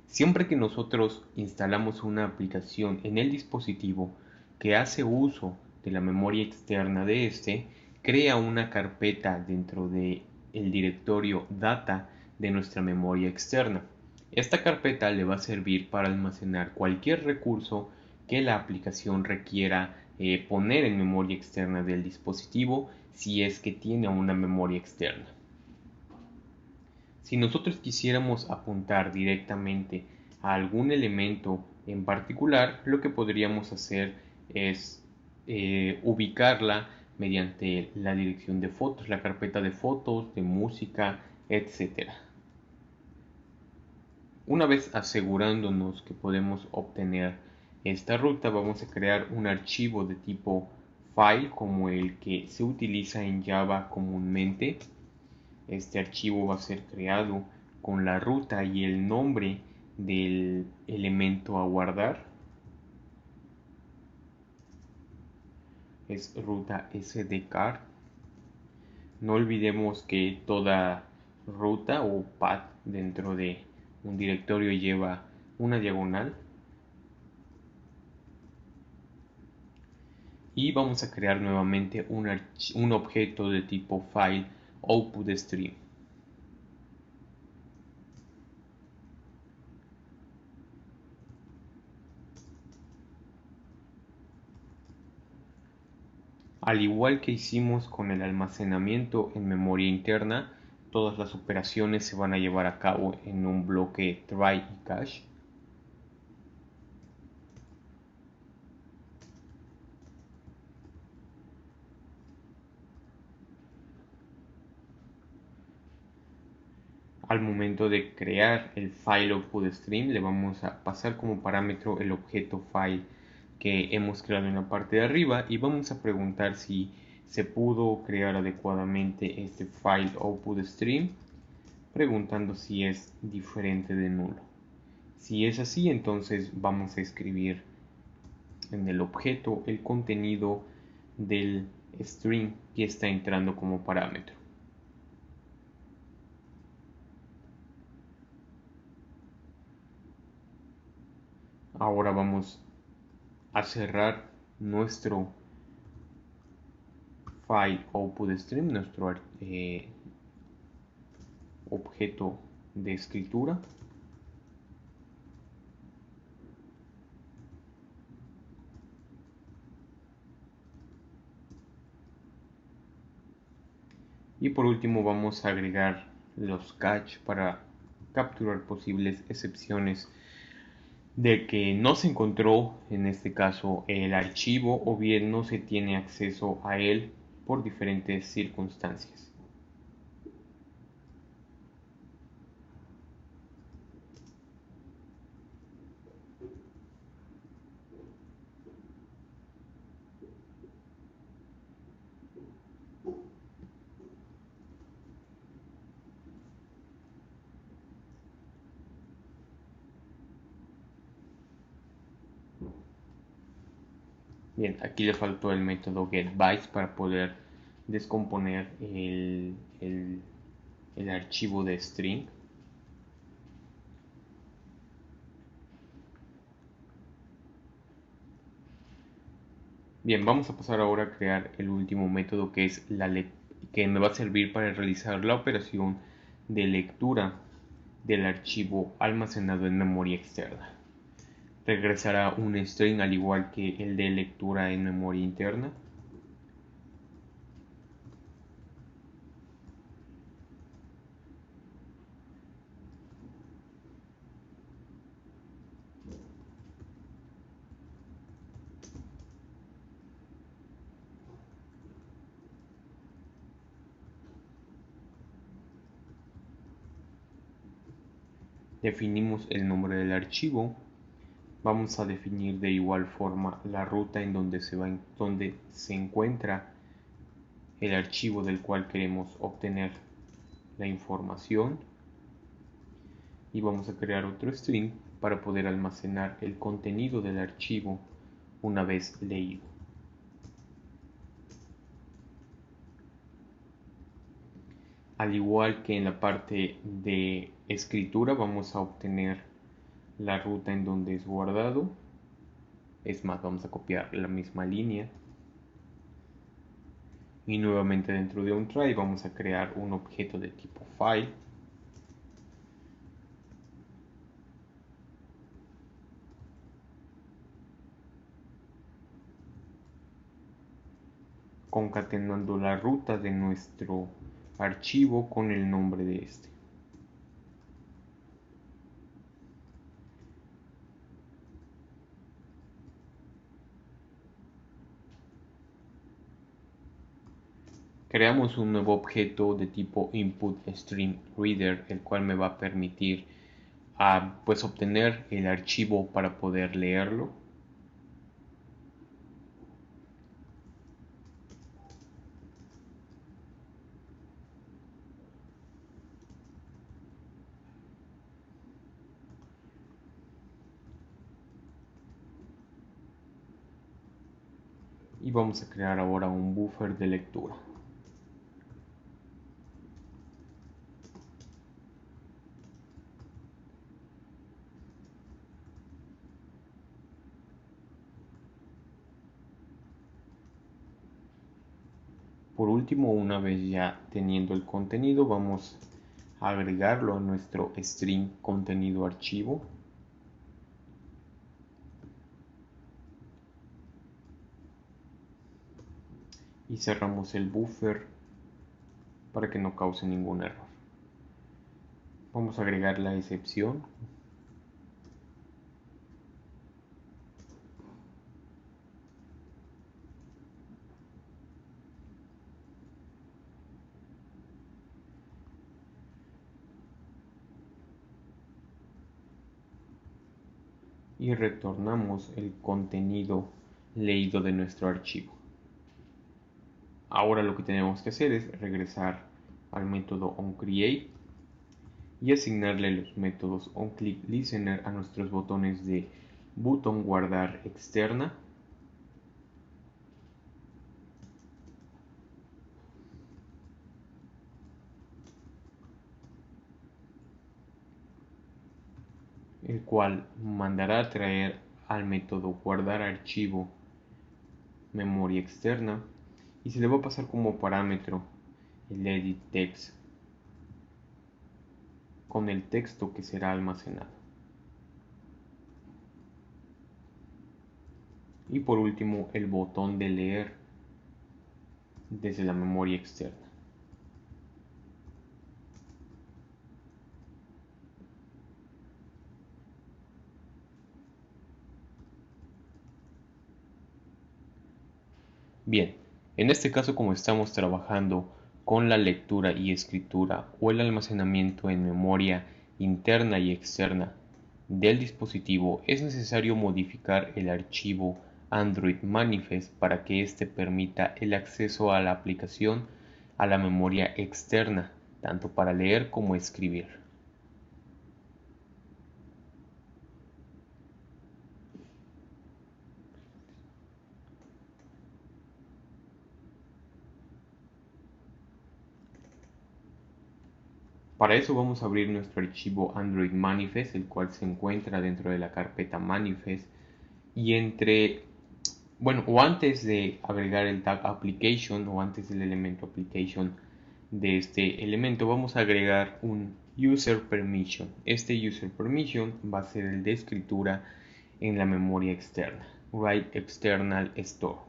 Siempre que nosotros instalamos una aplicación en el dispositivo que hace uso de la memoria externa de este, crea una carpeta dentro de el directorio data de nuestra memoria externa. Esta carpeta le va a servir para almacenar cualquier recurso que la aplicación requiera poner en memoria externa del dispositivo si es que tiene una memoria externa. Si nosotros quisiéramos apuntar directamente a algún elemento en particular, lo que podríamos hacer es ubicarla mediante la dirección de fotos, la carpeta de fotos, de música, etc. Una vez asegurándonos que podemos obtener esta ruta, vamos a crear un archivo de tipo file como el que se utiliza en Java comúnmente. Este archivo va a ser creado con la ruta y el nombre del elemento a guardar. Es ruta sdcar. No olvidemos que toda ruta o path dentro de un directorio lleva una diagonal. Y vamos a crear nuevamente un objeto de tipo file output stream. Al igual que hicimos con el almacenamiento en memoria interna, todas las operaciones se van a llevar a cabo en un bloque try y cache. Al momento de crear el file output stream, le vamos a pasar como parámetro el objeto file que hemos creado en la parte de arriba y vamos a preguntar si se pudo crear adecuadamente este file output stream, preguntando si es diferente de nulo. Si es así, entonces vamos a escribir en el objeto el contenido del string que está entrando como parámetro. Ahora vamos a cerrar nuestro file output stream, nuestro objeto de escritura. Y por último vamos a agregar los catch para capturar posibles excepciones de que no se encontró en este caso el archivo o bien no se tiene acceso a él por diferentes circunstancias. Bien, aquí le faltó el método getBytes para poder descomponer el archivo de string. Bien, vamos a pasar ahora a crear el último método que es que me va a servir para realizar la operación de lectura del archivo almacenado en memoria externa. Regresará un string al igual que el de lectura en memoria interna. Definimos el nombre del archivo. Vamos a definir de igual forma la ruta en donde se encuentra el archivo del cual queremos obtener la información y vamos a crear otro string para poder almacenar el contenido del archivo una vez leído. Al igual que en la parte de escritura vamos a obtener la ruta en donde es guardado. Es más, vamos a copiar la misma línea y nuevamente dentro de un try vamos a crear un objeto de tipo file concatenando la ruta de nuestro archivo con el nombre de este. Creamos un nuevo objeto de tipo InputStreamReader, el cual me va a permitir pues obtener el archivo para poder leerlo. Y vamos a crear ahora un buffer de lectura. Por último, una vez ya teniendo el contenido, vamos a agregarlo a nuestro string contenido archivo. Y cerramos el buffer para que no cause ningún error. Vamos a agregar la excepción. Y retornamos el contenido leído de nuestro archivo. Ahora lo que tenemos que hacer es regresar al método onCreate y asignarle los métodos onClickListener a nuestros botones de botón guardar externa, el cual mandará a traer al método guardar archivo memoria externa y se le va a pasar como parámetro el edit text con el texto que será almacenado. Y por último el botón de leer desde la memoria externa. Bien, en este caso, como estamos trabajando con la lectura y escritura o el almacenamiento en memoria interna y externa del dispositivo, es necesario modificar el archivo Android Manifest para que éste permita el acceso a la aplicación a la memoria externa, tanto para leer como escribir. Para eso vamos a abrir nuestro archivo Android Manifest, el cual se encuentra dentro de la carpeta Manifest, y o antes de agregar el tag application o antes del elemento application de este elemento, vamos a agregar un user permission. Este user permission va a ser el de escritura en la memoria externa, write external store.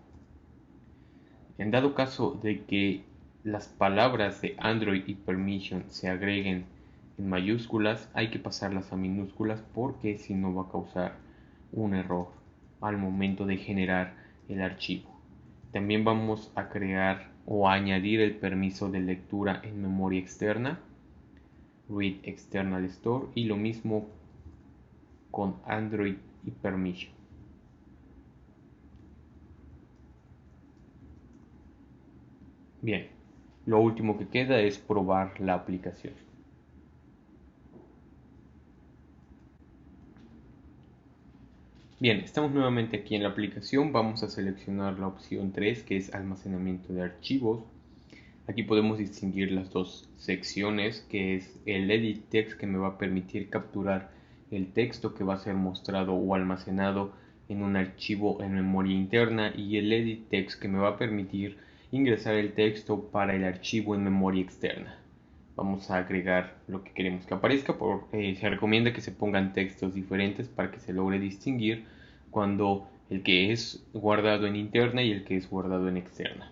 En dado caso de que las palabras de Android y permission se agreguen en mayúsculas, hay que pasarlas a minúsculas porque si no va a causar un error al momento de generar el archivo. También vamos a crear o a añadir el permiso de lectura en memoria externa, read external store, y lo mismo con Android y permission. Bien, lo último que queda es probar la aplicación. Bien, estamos nuevamente aquí en la aplicación. Vamos a seleccionar la opción 3, que es almacenamiento de archivos. Aquí podemos distinguir las dos secciones, que es el edit text, que me va a permitir capturar el texto que va a ser mostrado o almacenado en un archivo en memoria interna, y el edit text, que me va a permitir ingresar el texto para el archivo en memoria externa. Vamos a agregar lo que queremos que aparezca. Se recomienda que se pongan textos diferentes para que se logre distinguir cuando el que es guardado en interna y el que es guardado en externa.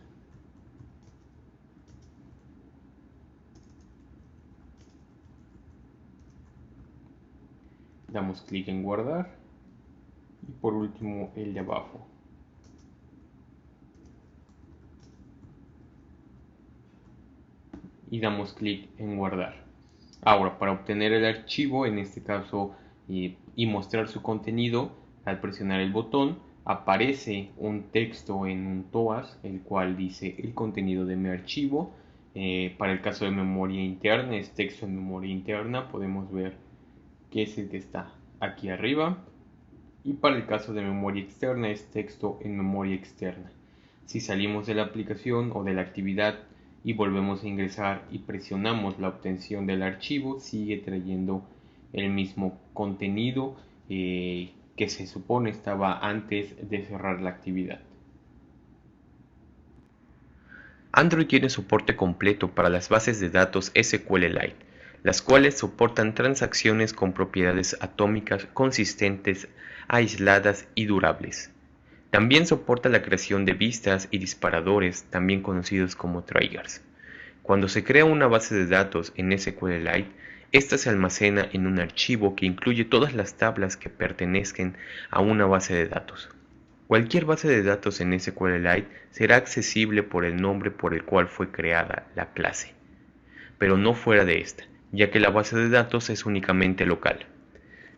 Damos clic en guardar y por último el de abajo. Y damos clic en guardar. Ahora, para obtener el archivo, en este caso, y mostrar su contenido, al presionar el botón, aparece un texto en un TOAS, el cual dice el contenido de mi archivo. Para el caso de memoria interna, es texto en memoria interna, podemos ver que es el que está aquí arriba. Y para el caso de memoria externa, es texto en memoria externa. Si salimos de la aplicación o de la actividad y volvemos a ingresar y presionamos la obtención del archivo, sigue trayendo el mismo contenido que se supone estaba antes de cerrar la actividad. Android tiene soporte completo para las bases de datos SQLite, las cuales soportan transacciones con propiedades atómicas consistentes, aisladas y durables. También soporta la creación de vistas y disparadores, también conocidos como triggers. Cuando se crea una base de datos en SQLite, esta se almacena en un archivo que incluye todas las tablas que pertenezcan a una base de datos. Cualquier base de datos en SQLite será accesible por el nombre por el cual fue creada la clase, pero no fuera de esta, ya que la base de datos es únicamente local.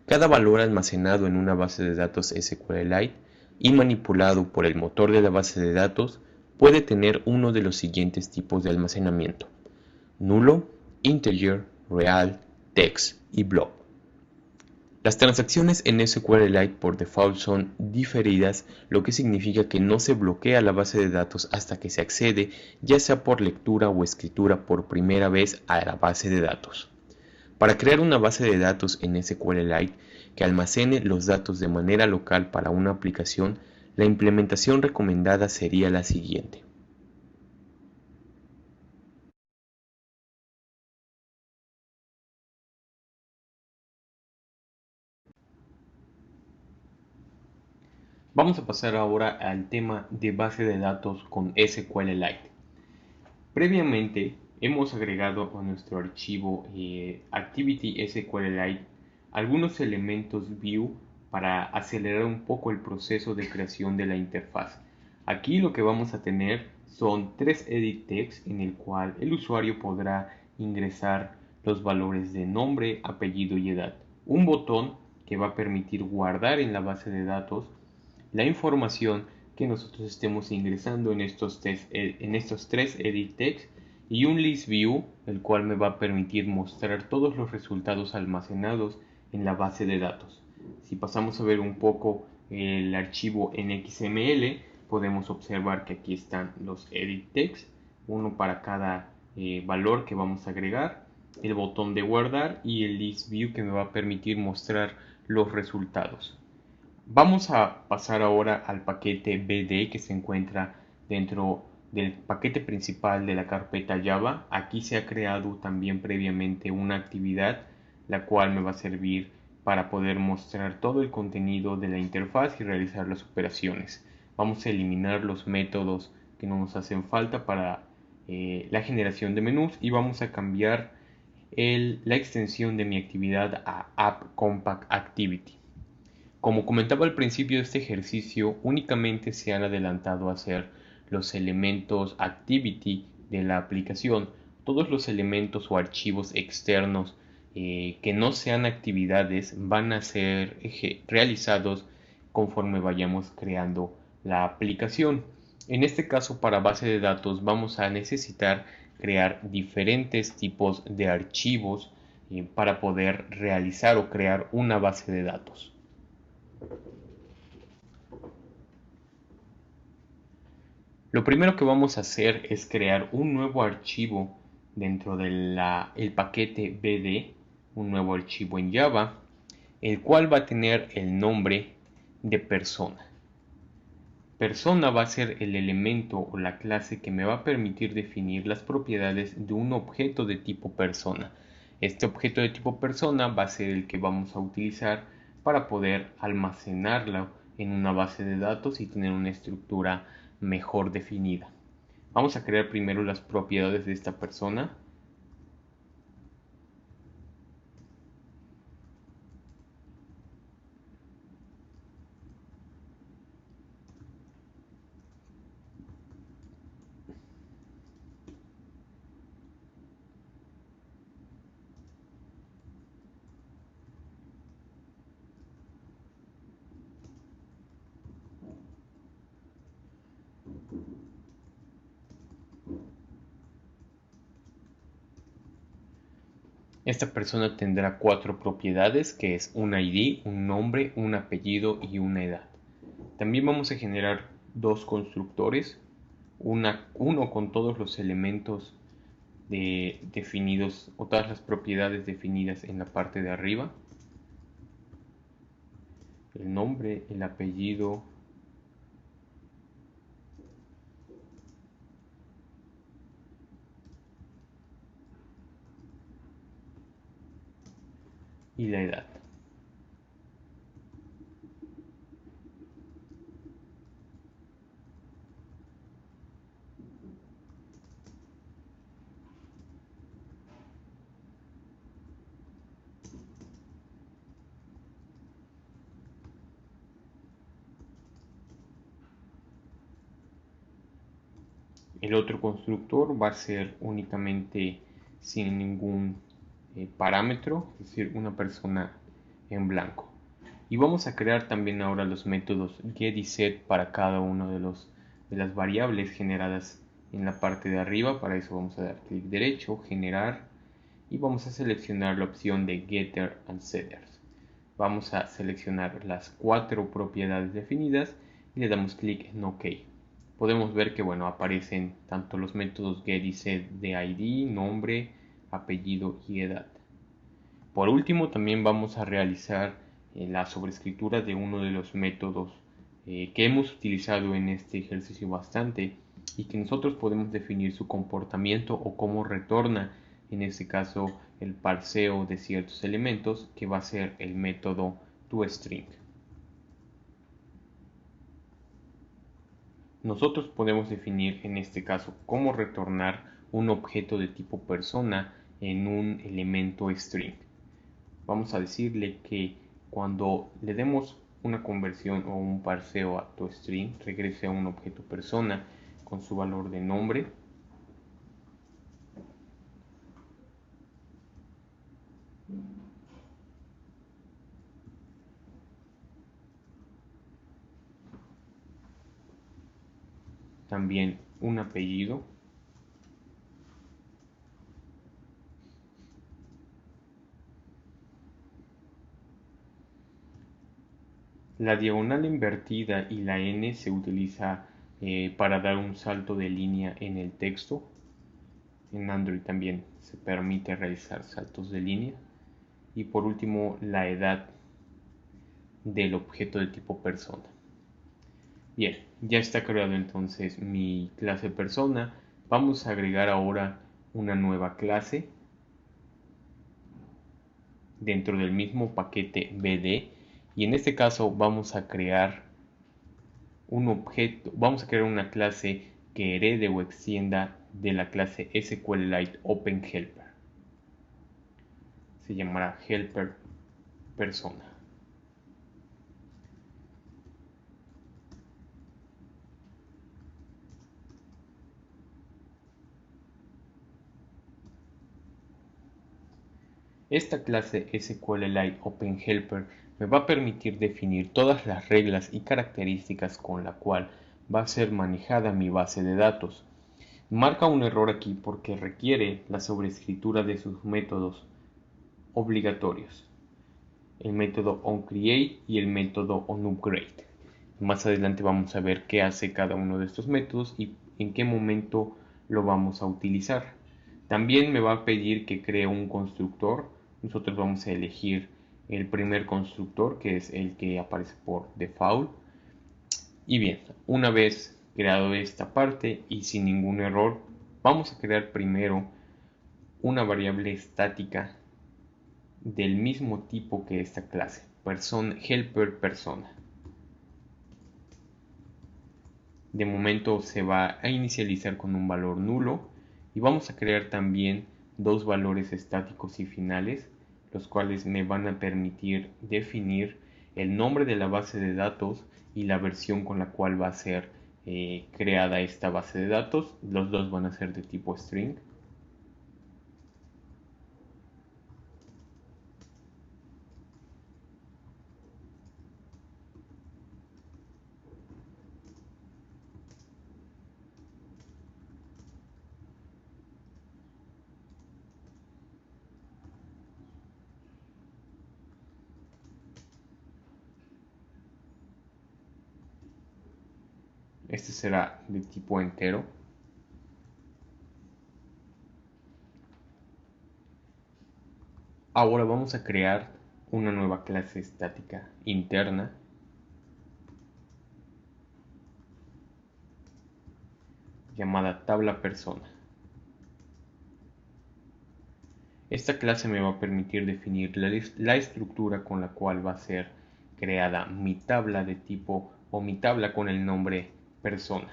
Cada valor almacenado en una base de datos SQLite y manipulado por el motor de la base de datos puede tener uno de los siguientes tipos de almacenamiento: nulo, integer, real, text y blob. Las transacciones en SQLite por default son diferidas, lo que significa que no se bloquea la base de datos hasta que se accede, ya sea por lectura o escritura por primera vez a la base de datos. Para crear una base de datos en SQLite que almacene los datos de manera local para una aplicación, la implementación recomendada sería la siguiente. Vamos a pasar ahora al tema de base de datos con SQLite. Previamente hemos agregado a nuestro archivo Activity SQLite algunos elementos Vue para acelerar un poco el proceso de creación de la interfaz. Aquí lo que vamos a tener son tres edit text en el cual el usuario podrá ingresar los valores de nombre, apellido y edad. Un botón que va a permitir guardar en la base de datos la información que nosotros estemos ingresando en estos tres edit text, y un list view, el cual me va a permitir mostrar todos los resultados almacenados en la base de datos. Si pasamos a ver un poco el archivo en XML, podemos observar que aquí están los edit text, uno para cada valor que vamos a agregar, el botón de guardar y el list view que me va a permitir mostrar los resultados. Vamos a pasar ahora al paquete BD que se encuentra dentro del paquete principal de la carpeta Java. Aquí se ha creado también previamente una actividad la cual me va a servir para poder mostrar todo el contenido de la interfaz y realizar las operaciones. Vamos a eliminar los métodos que no nos hacen falta para la generación de menús y vamos a cambiar la extensión de mi actividad a App Compact Activity. Como comentaba al principio de este ejercicio, únicamente se han adelantado a hacer los elementos activity de la aplicación. Todos los elementos o archivos externos que no sean actividades van a ser realizados conforme vayamos creando la aplicación. En este caso, para base de datos vamos a necesitar crear diferentes tipos de archivos para poder realizar o crear una base de datos. Lo primero que vamos a hacer es crear un nuevo archivo dentro del paquete BD, un nuevo archivo en Java, el cual va a tener el nombre de persona. Persona va a ser el elemento o la clase que me va a permitir definir las propiedades de un objeto de tipo persona. Este objeto de tipo persona va a ser el que vamos a utilizar para poder almacenarlo en una base de datos y tener una estructura mejor definida. Vamos a crear primero las propiedades de esta persona. Esta persona tendrá 4 propiedades, que es un ID, un nombre, un apellido y una edad. También vamos a generar dos constructores, uno con todos los elementos definidos o todas las propiedades definidas en la parte de arriba, el nombre, el apellido y la edad. El otro constructor va a ser únicamente sin ningún parámetro, es decir, una persona en blanco. Y vamos a crear también ahora los métodos get y set para cada uno de las variables generadas en la parte de arriba. Para eso vamos a dar clic derecho, generar, y vamos a seleccionar la opción de getter and setters. Vamos a seleccionar las 4 propiedades definidas y le damos clic en OK. Podemos ver que aparecen tanto los métodos get y set de ID, nombre, apellido y edad. Por último, también vamos a realizar la sobrescritura de uno de los métodos que hemos utilizado en este ejercicio bastante y que nosotros podemos definir su comportamiento o cómo retorna, en este caso, el parseo de ciertos elementos, que va a ser el método toString. Nosotros podemos definir en este caso cómo retornar un objeto de tipo persona en un elemento string. Vamos a decirle que cuando le demos una conversión o un parseo a toString, regrese a un objeto persona con su valor de nombre. También un apellido. La diagonal invertida y la N se utiliza para dar un salto de línea en el texto. En Android también se permite realizar saltos de línea. Y por último, la edad del objeto de tipo persona. Bien, ya está creado entonces mi clase persona. Vamos a agregar ahora una nueva clase dentro del mismo paquete BD, y en este caso vamos a crear un objeto, vamos a crear una clase que herede o extienda de la clase SQLite OpenHelper. Se llamará helper persona. Esta clase SQLite OpenHelper me va a permitir definir todas las reglas y características con la cual va a ser manejada mi base de datos. Marca un error aquí porque requiere la sobrescritura de sus métodos obligatorios, el método onCreate y el método onUpgrade. Más adelante vamos a ver qué hace cada uno de estos métodos y en qué momento lo vamos a utilizar. También me va a pedir que cree un constructor. Nosotros vamos a elegir el primer constructor, que es el que aparece por default. Y bien, una vez creado esta parte y sin ningún error, vamos a crear primero una variable estática del mismo tipo que esta clase, helper persona. De momento se va a inicializar con un valor nulo y vamos a crear también dos valores estáticos y finales, los cuales me van a permitir definir el nombre de la base de datos y la versión con la cual va a ser creada esta base de datos. Los dos van a ser de tipo string. Este será de tipo entero. Ahora vamos a crear una nueva clase estática interna llamada tabla persona. Esta clase me va a permitir definir la estructura con la cual va a ser creada mi tabla de tipo o mi tabla con el nombre persona.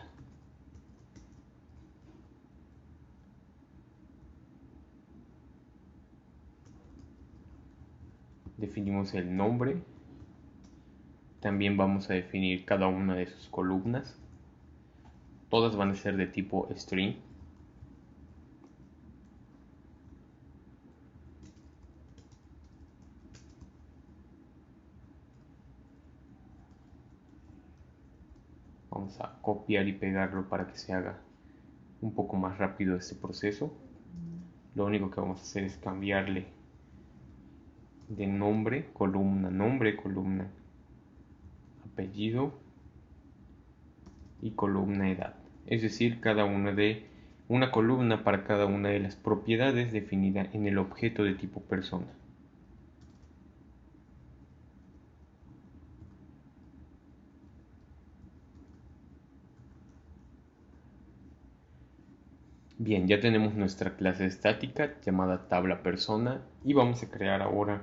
Definimos el nombre. También vamos a definir cada una de sus columnas. Todas van a ser de tipo string. Vamos a copiar y pegarlo para que se haga un poco más rápido este proceso. Lo único que vamos a hacer es cambiarle de nombre, columna, apellido y columna edad. Es decir, una columna para cada una de las propiedades definidas en el objeto de tipo persona. Bien, ya tenemos nuestra clase estática llamada tabla persona y vamos a crear ahora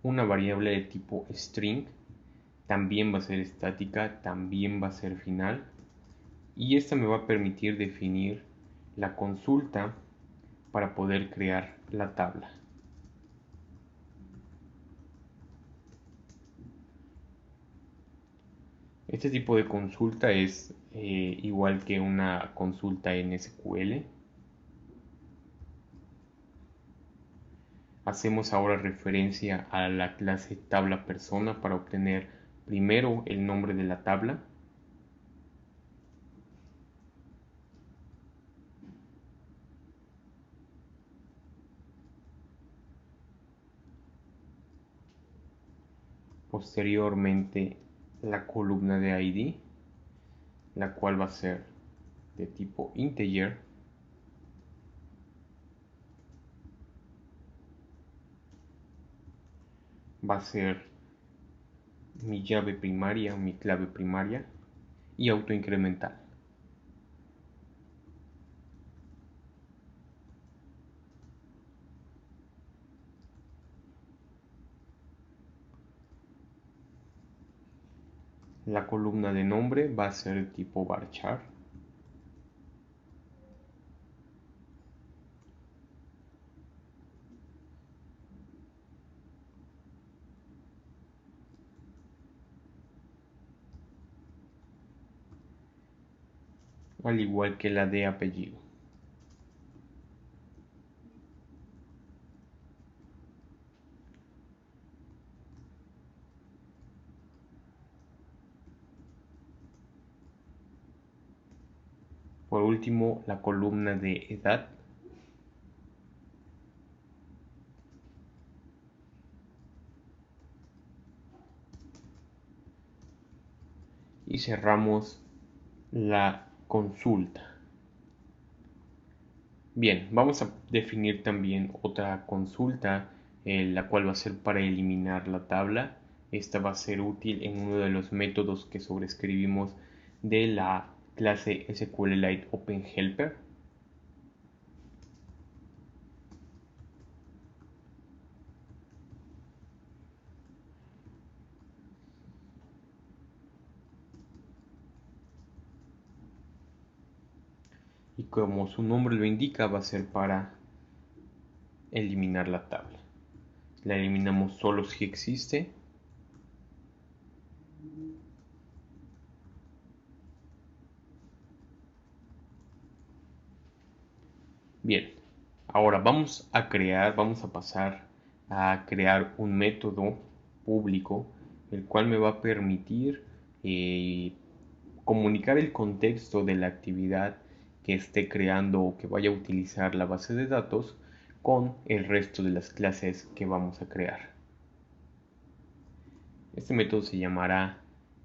una variable de tipo string. También va a ser estática, también va a ser final, y esta me va a permitir definir la consulta para poder crear la tabla. Este tipo de consulta es igual que una consulta en SQL. Hacemos ahora referencia a la clase tabla persona para obtener primero el nombre de la tabla. Posteriormente la columna de ID, la cual va a ser de tipo integer. Va a ser mi llave primaria, mi clave primaria y autoincremental. La columna de nombre va a ser tipo varchar. Al igual que la de apellido. Por último, la columna de edad. Y cerramos la consulta. Bien, vamos a definir también otra consulta, la cual va a ser para eliminar la tabla. Esta va a ser útil en uno de los métodos que sobrescribimos de la clase SQLite OpenHelper. Y como su nombre lo indica, va a ser para eliminar la tabla. La eliminamos solo si existe. Bien, ahora vamos a pasar a crear un método público, el cual me va a permitir comunicar el contexto de la actividad que esté creando o que vaya a utilizar la base de datos con el resto de las clases que vamos a crear. Este método se llamará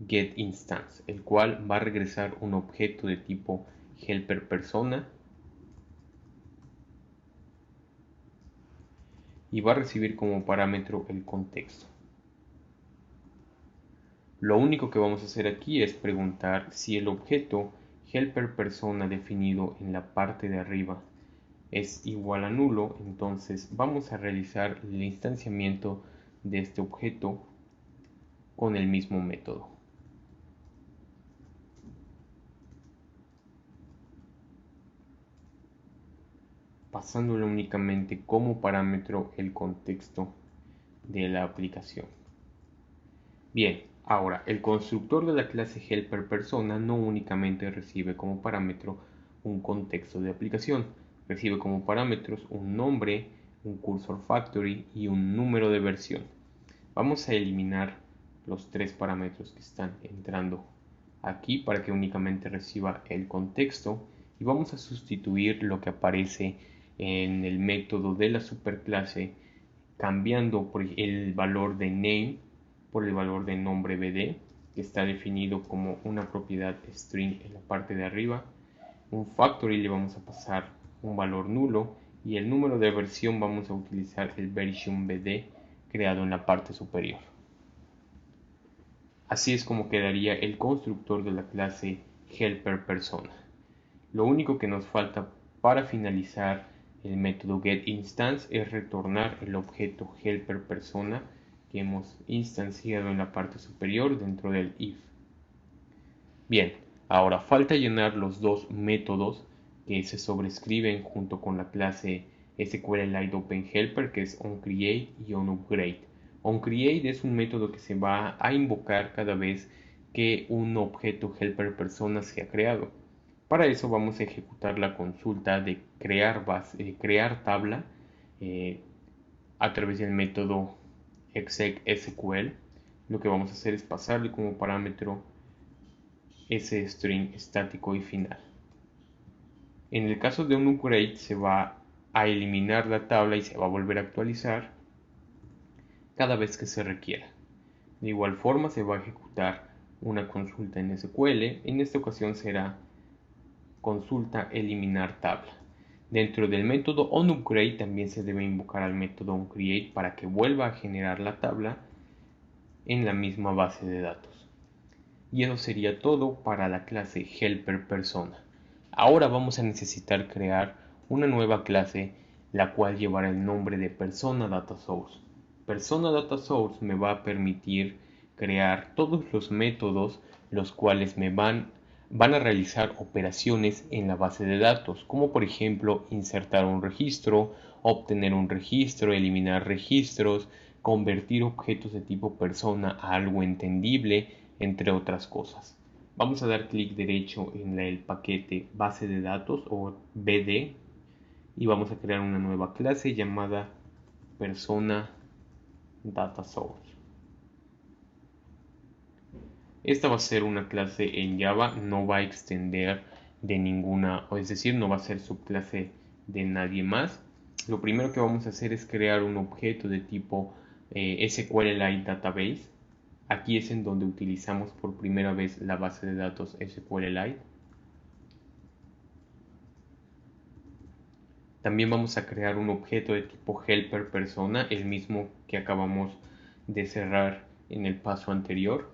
getInstance, el cual va a regresar un objeto de tipo helper persona y va a recibir como parámetro el contexto. Lo único que vamos a hacer aquí es preguntar si el objeto helper persona definido en la parte de arriba es igual a nulo. Entonces vamos a realizar el instanciamiento de este objeto con el mismo método. Pasándole únicamente como parámetro el contexto de la aplicación. Bien, ahora el constructor de la clase helper persona no únicamente recibe como parámetro un contexto de aplicación, recibe como parámetros un nombre, un cursor factory y un número de versión. Vamos a eliminar los tres parámetros que están entrando aquí para que únicamente reciba el contexto y vamos a sustituir lo que aparece en el método de la superclase cambiando por el valor de name por el valor de nombre bd, que está definido como una propiedad string en la parte de arriba. Un factory le vamos a pasar un valor nulo y el número de versión vamos a utilizar el version bd creado en la parte superior. Así es como quedaría el constructor de la clase helper persona. Lo único que nos falta para finalizar el método getInstance es retornar el objeto helper persona que hemos instanciado en la parte superior dentro del if. Bien, ahora falta llenar los dos métodos que se sobrescriben junto con la clase SQLite OpenHelper, que es onCreate y onUpgrade. OnCreate es un método que se va a invocar cada vez que un objeto helper persona sea creado. Para eso vamos a ejecutar la consulta de crear tabla a través del método execSQL. Lo que vamos a hacer es pasarle como parámetro ese string estático y final. En el caso de un upgrade se va a eliminar la tabla y se va a volver a actualizar cada vez que se requiera. De igual forma se va a ejecutar una consulta en SQL. En esta ocasión será consulta eliminar tabla. Dentro del método onUpgrade también se debe invocar al método onCreate para que vuelva a generar la tabla en la misma base de datos. Y eso sería todo para la clase helper persona. Ahora vamos a necesitar crear una nueva clase la cual llevará el nombre de persona data source. Persona data source me va a permitir crear todos los métodos los cuales me van a realizar operaciones en la base de datos, como por ejemplo insertar un registro, obtener un registro, eliminar registros, convertir objetos de tipo persona a algo entendible, entre otras cosas. Vamos a dar clic derecho en el paquete base de datos o BD y vamos a crear una nueva clase llamada persona data source. Esta va a ser una clase en Java, no va a extender de ninguna, es decir, no va a ser subclase de nadie más. Lo primero que vamos a hacer es crear un objeto de tipo SQLite Database. Aquí es en donde utilizamos por primera vez la base de datos SQLite. También vamos a crear un objeto de tipo helper persona, el mismo que acabamos de cerrar en el paso anterior.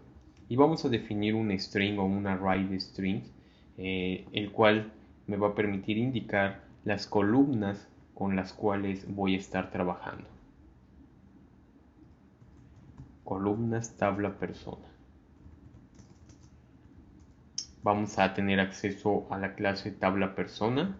Y vamos a definir un string o un array de strings, el cual me va a permitir indicar las columnas con las cuales voy a estar trabajando. Columnas tabla persona. Vamos a tener acceso a la clase tabla persona.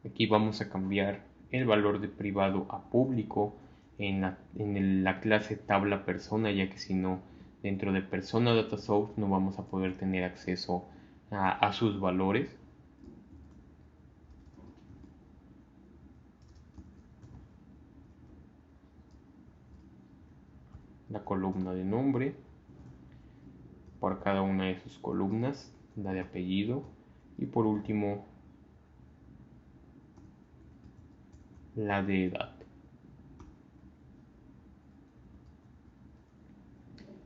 Aquí vamos a cambiar el valor de privado a público en la clase tabla persona, ya que si no, dentro de persona data source no vamos a poder tener acceso a sus valores. la columna de nombre, por cada una de sus columnas, la de apellido y por último la de edad.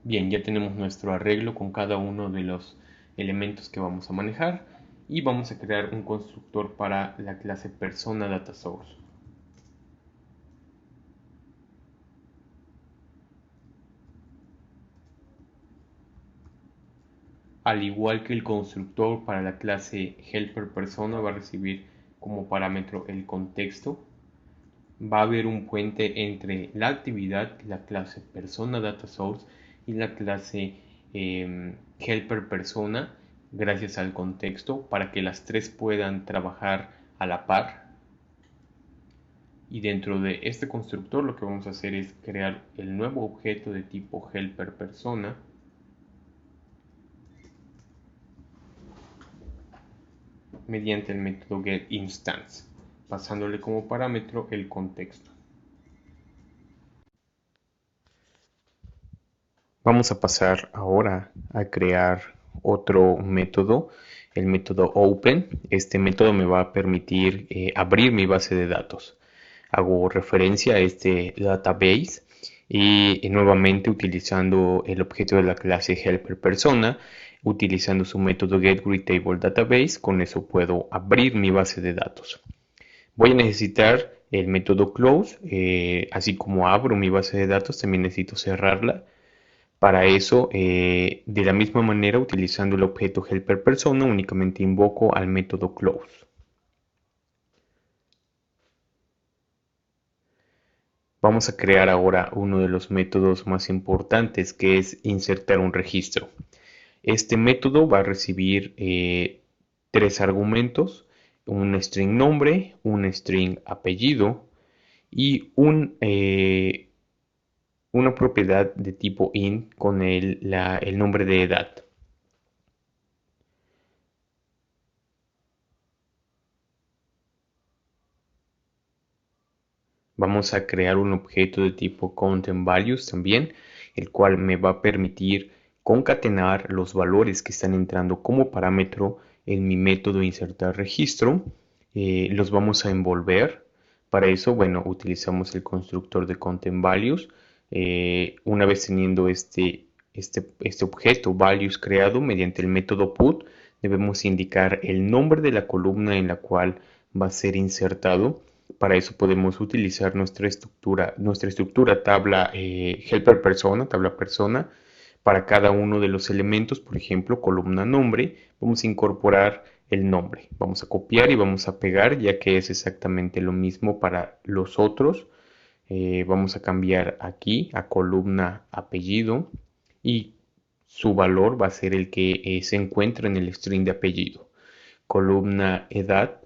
Bien, ya tenemos nuestro arreglo con cada uno de los elementos que vamos a manejar y vamos a crear un constructor para la clase persona data source. Al igual que el constructor para la clase helper persona va a recibir como parámetro el contexto, va a haber un puente entre la actividad, la clase persona data source y la clase helper persona gracias al contexto para que las tres puedan trabajar a la par. Y dentro de este constructor lo que vamos a hacer es crear el nuevo objeto de tipo helper persona mediante el método getInstance, pasándole como parámetro el contexto. Vamos a pasar ahora a crear otro método, el método open. Este método me va a permitir abrir mi base de datos. Hago referencia a este database y nuevamente utilizando el objeto de la clase helper persona, utilizando su método getReadTableDatabase, con eso puedo abrir mi base de datos. Voy a necesitar el método close, así como abro mi base de datos, también necesito cerrarla. Para eso, de la misma manera, utilizando el objeto helper persona, únicamente invoco al método close. Vamos a crear ahora uno de los métodos más importantes, que es insertar un registro. Este método va a recibir tres argumentos: un string nombre, un string apellido y una propiedad de tipo int con el nombre de edad. Vamos a crear un objeto de tipo ContentValues también, el cual me va a permitir concatenar los valores que están entrando como parámetro en mi método insertar registro. Los vamos a envolver. Para eso, bueno, utilizamos el constructor de ContentValues. Una vez teniendo este objeto values creado mediante el método put, debemos indicar el nombre de la columna en la cual va a ser insertado. Para eso podemos utilizar nuestra estructura tabla helper persona, tabla persona. Para cada uno de los elementos, por ejemplo, columna nombre, vamos a incorporar el nombre. Vamos a copiar y vamos a pegar, ya que es exactamente lo mismo para los otros. Vamos a cambiar aquí a columna apellido y su valor va a ser el que se encuentra en el string de apellido. Columna edad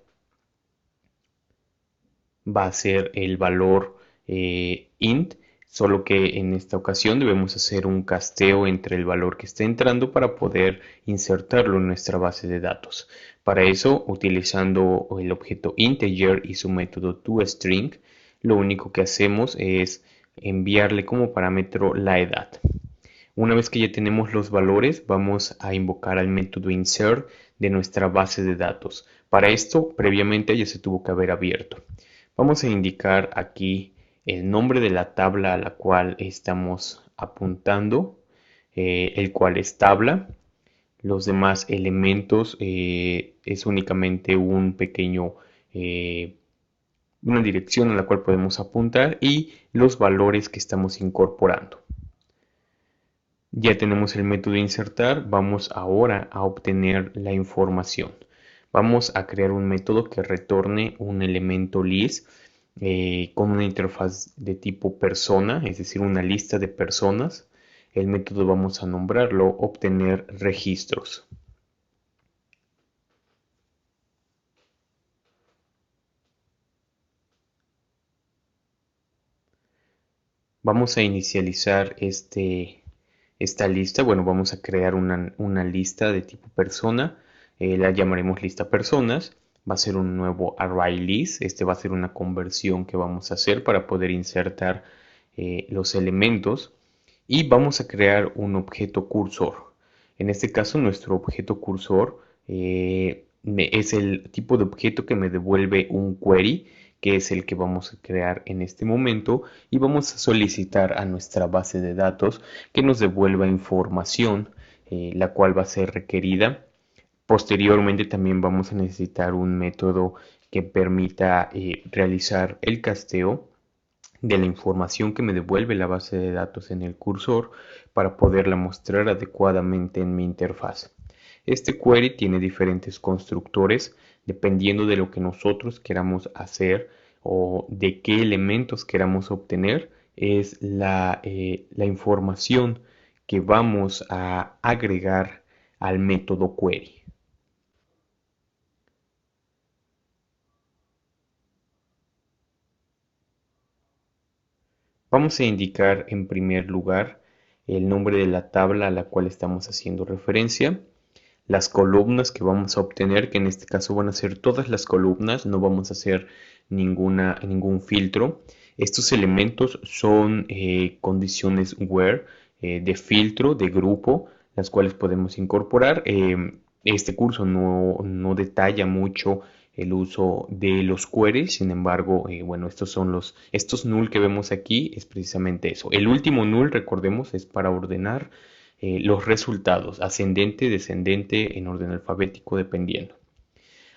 va a ser el valor int, solo que en esta ocasión debemos hacer un casteo entre el valor que está entrando para poder insertarlo en nuestra base de datos. Para eso, utilizando el objeto integer y su método toString, lo único que hacemos es enviarle como parámetro la edad. Una vez que ya tenemos los valores, vamos a invocar al método insert de nuestra base de datos. Para esto, previamente ya se tuvo que haber abierto. Vamos a indicar aquí el nombre de la tabla a la cual estamos apuntando, el cual es tabla. Los demás elementos es únicamente un pequeño, una dirección a la cual podemos apuntar y los valores que estamos incorporando. Ya tenemos el método insertar, vamos ahora a obtener la información. Vamos a crear un método que retorne un elemento list con una interfaz de tipo persona, es decir, una lista de personas. El método vamos a nombrarlo obtener registros. Vamos a inicializar esta lista. Bueno, vamos a crear una lista de tipo persona. La llamaremos lista personas. Va a ser un nuevo array list. Este va a ser una conversión que vamos a hacer para poder insertar los elementos. y vamos a crear un objeto cursor. En este caso, nuestro objeto cursor es el tipo de objeto que me devuelve un query, que es el que vamos a crear en este momento, y vamos a solicitar a nuestra base de datos que nos devuelva información, la cual va a ser requerida. Posteriormente también vamos a necesitar un método que permita realizar el casteo de la información que me devuelve la base de datos en el cursor para poderla mostrar adecuadamente en mi interfaz. Este query tiene diferentes constructores dependiendo de lo que nosotros queramos hacer o de qué elementos queramos obtener. Es la información que vamos a agregar al método query. Vamos a indicar en primer lugar el nombre de la tabla a la cual estamos haciendo referencia, las columnas que vamos a obtener, que en este caso van a ser todas las columnas, no vamos a hacer ningún filtro. Estos elementos son condiciones where de filtro, de grupo, las cuales podemos incorporar. Este curso no detalla mucho el uso de los queries, sin embargo, bueno, estos null que vemos aquí es precisamente eso. El último null, recordemos, es para ordenar los resultados, ascendente, descendente, en orden alfabético, dependiendo.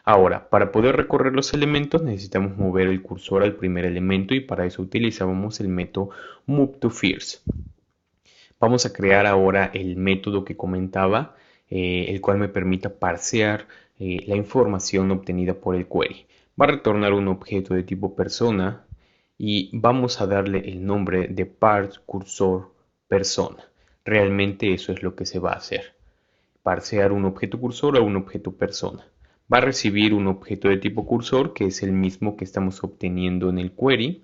Ahora, para poder recorrer los elementos necesitamos mover el cursor al primer elemento y para eso utilizamos el método moveToFirst. Vamos a crear ahora el método que comentaba, el cual me permita parsear la información obtenida por el query. Va a retornar un objeto de tipo persona y vamos a darle el nombre de parseCursorPersona. Realmente eso es lo que se va a hacer. Parsear un objeto cursor a un objeto persona. Va a recibir un objeto de tipo cursor que es el mismo que estamos obteniendo en el query.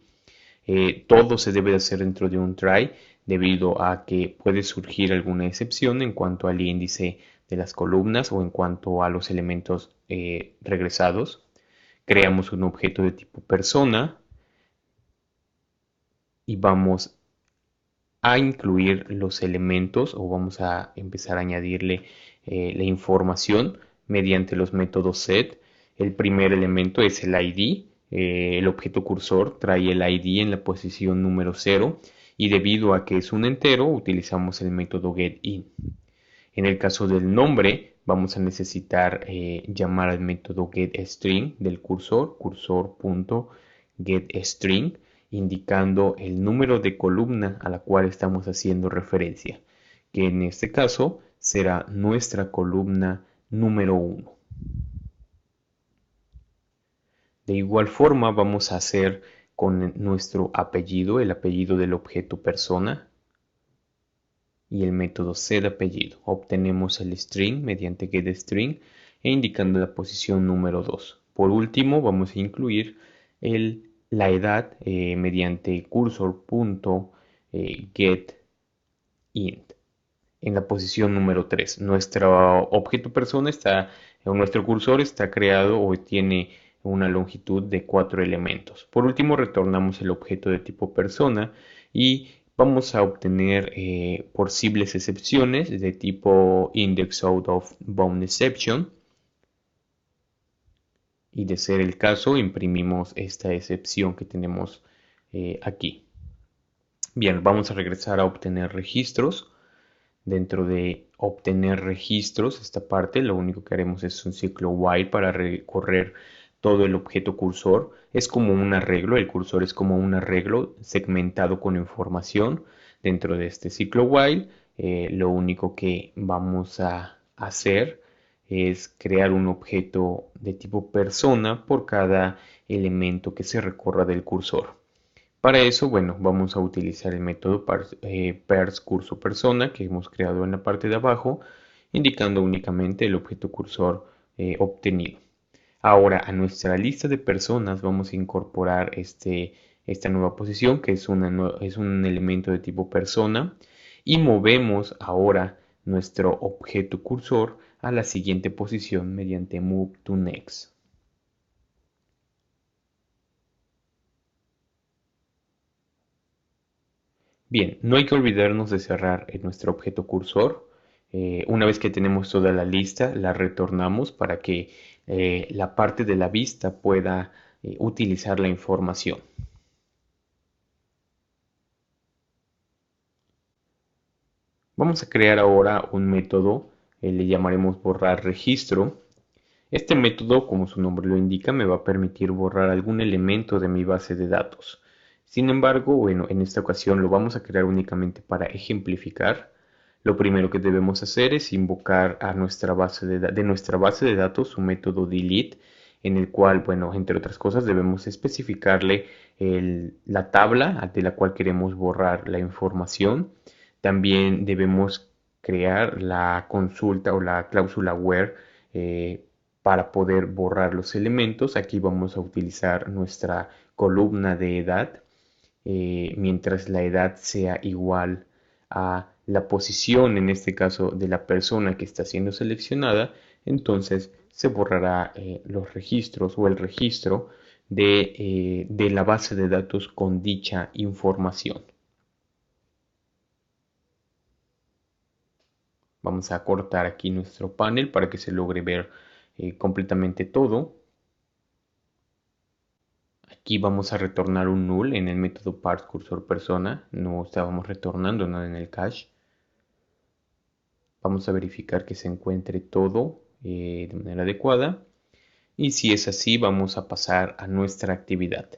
Todo se debe de hacer dentro de un try debido a que puede surgir alguna excepción en cuanto al índice de las columnas o en cuanto a los elementos regresados. Creamos un objeto de tipo persona y vamos a incluir los elementos o vamos a empezar a añadirle la información mediante los métodos set. El primer elemento es el ID. El objeto cursor trae el ID en la posición número 0 y debido a que es un entero utilizamos el método getIn. En el caso del nombre vamos a necesitar llamar al método getString del cursor, cursor.getString, indicando el número de columna a la cual estamos haciendo referencia, que en este caso será nuestra columna número 1. De igual forma vamos a hacer con nuestro apellido, el apellido del objeto persona y el método setApellido. Obtenemos el string mediante getString e indicando la posición número 2. Por último vamos a incluir la edad mediante cursor.getInt en la posición número 3. Nuestro objeto persona nuestro cursor está creado o tiene una longitud de 4 elementos. Por último, retornamos el objeto de tipo persona y vamos a obtener posibles excepciones de tipo indexOutOfBoundException. Y de ser el caso, imprimimos esta excepción que tenemos aquí. Bien, vamos a regresar a obtener registros. Dentro de obtener registros, esta parte, lo único que haremos es un ciclo while para recorrer todo el objeto cursor. Es como un arreglo, el cursor es como un arreglo segmentado con información. Dentro de este ciclo while, lo único que vamos a hacer es crear un objeto de tipo persona por cada elemento que se recorra del cursor. Para eso, bueno, vamos a utilizar el método parseCursorPersona que hemos creado en la parte de abajo, indicando únicamente el objeto cursor obtenido. Ahora, a nuestra lista de personas vamos a incorporar esta nueva posición, que es un elemento de tipo persona, y movemos ahora nuestro objeto cursor a la siguiente posición mediante moveToNext. Bien, no hay que olvidarnos de cerrar nuestro objeto cursor. Una vez que tenemos toda la lista, la retornamos para que la parte de la vista pueda utilizar la información. Vamos a crear ahora un método, le llamaremos borrar registro. Este método, como su nombre lo indica, me va a permitir borrar algún elemento de mi base de datos. Sin embargo, bueno, en esta ocasión lo vamos a crear únicamente para ejemplificar. Lo primero que debemos hacer es invocar a nuestra base de nuestra base de datos un método delete, en el cual, bueno, entre otras cosas, debemos especificarle la tabla de la cual queremos borrar la información. También debemos crear la consulta o la cláusula where para poder borrar los elementos. Aquí vamos a utilizar nuestra columna de edad, mientras la edad sea igual a la posición, en este caso, de la persona que está siendo seleccionada, entonces se borrará los registros o el registro de la base de datos con dicha información. Vamos a cortar aquí nuestro panel para que se logre ver completamente todo. Aquí vamos a retornar un null en el método parseCursorPersona. No estábamos retornando nada en el cache. Vamos a verificar que se encuentre todo de manera adecuada. Y si es así, vamos a pasar a nuestra actividad.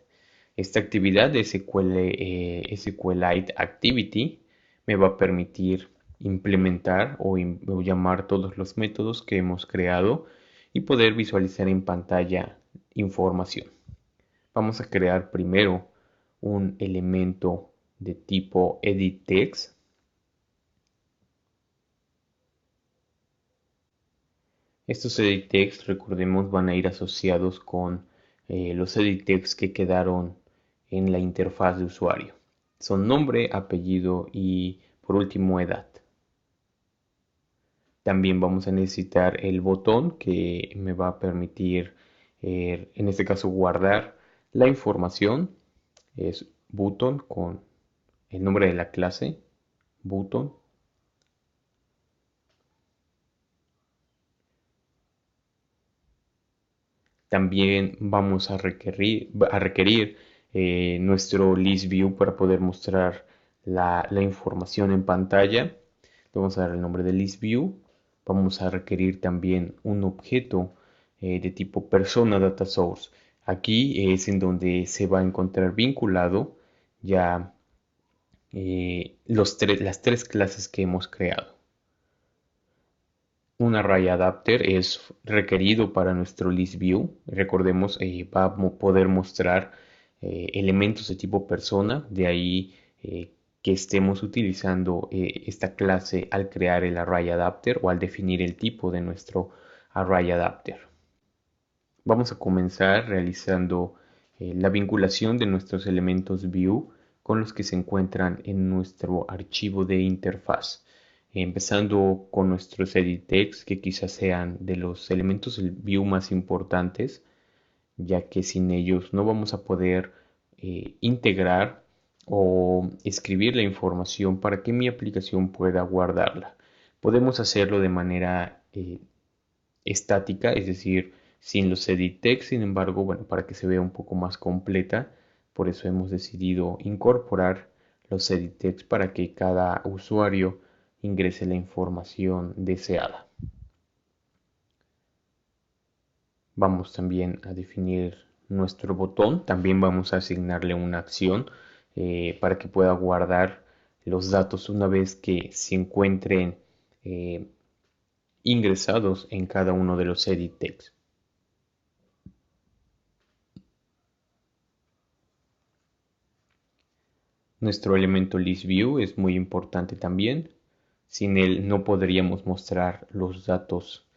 Esta actividad de SQLite Activity me va a permitir implementar o llamar todos los métodos que hemos creado y poder visualizar en pantalla información. Vamos a crear primero un elemento de tipo editText. Estos editText, recordemos, van a ir asociados con los editText que quedaron en la interfaz de usuario. Son nombre, apellido y por último edad. También vamos a necesitar el botón que me va a permitir, en este caso, guardar la información. Es button con el nombre de la clase, button. También vamos a requerir nuestro list view para poder mostrar la información en pantalla. Le vamos a dar el nombre de list view. Vamos a requerir también un objeto de tipo persona data source. Aquí es en donde se va a encontrar vinculado ya las tres clases que hemos creado. Un array adapter es requerido para nuestro list view. Recordemos, va a poder mostrar elementos de tipo persona. De ahí que estemos utilizando esta clase al crear el array adapter o al definir el tipo de nuestro array adapter. Vamos a comenzar realizando la vinculación de nuestros elementos view con los que se encuentran en nuestro archivo de interfaz. Empezando con nuestros edit text, que quizás sean de los elementos del view más importantes, ya que sin ellos no vamos a poder integrar o escribir la información para que mi aplicación pueda guardarla. Podemos hacerlo de manera estática, es decir, sin los edit text. Sin embargo, bueno, para que se vea un poco más completa, por eso hemos decidido incorporar los edit text para que cada usuario ingrese la información deseada. Vamos también a definir nuestro botón. También vamos a asignarle una acción para que pueda guardar los datos una vez que se encuentren ingresados en cada uno de los edit text. Nuestro elemento listView es muy importante también. Sin él no podríamos mostrar los datos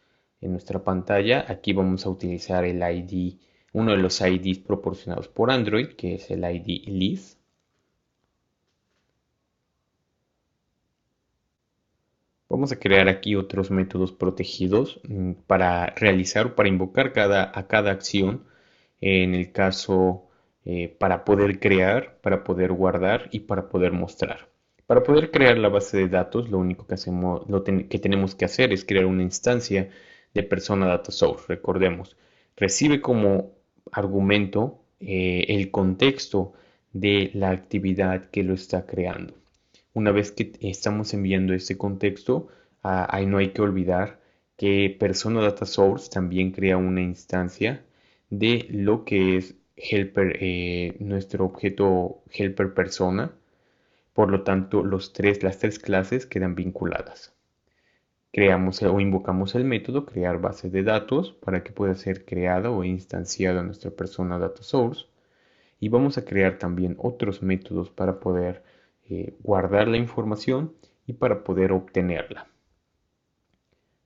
en nuestra pantalla. Aquí vamos a utilizar el ID, uno de los IDs proporcionados por Android, que es el ID list. Vamos a crear aquí otros métodos protegidos para realizar o para invocar a cada acción. En el caso para poder crear, para poder guardar y para poder mostrar. Para poder crear la base de datos, lo único que que tenemos que hacer es crear una instancia de persona data source. Recordemos, recibe como argumento el contexto de la actividad que lo está creando. Una vez que estamos enviando este contexto, ahí no hay que olvidar que persona data source también crea una instancia de lo que es helper, nuestro objeto helper persona. Por lo tanto, las tres clases quedan vinculadas. Creamos o invocamos el método crear base de datos para que pueda ser creada o instanciada nuestra persona data source. Y vamos a crear también otros métodos para poder guardar la información y para poder obtenerla.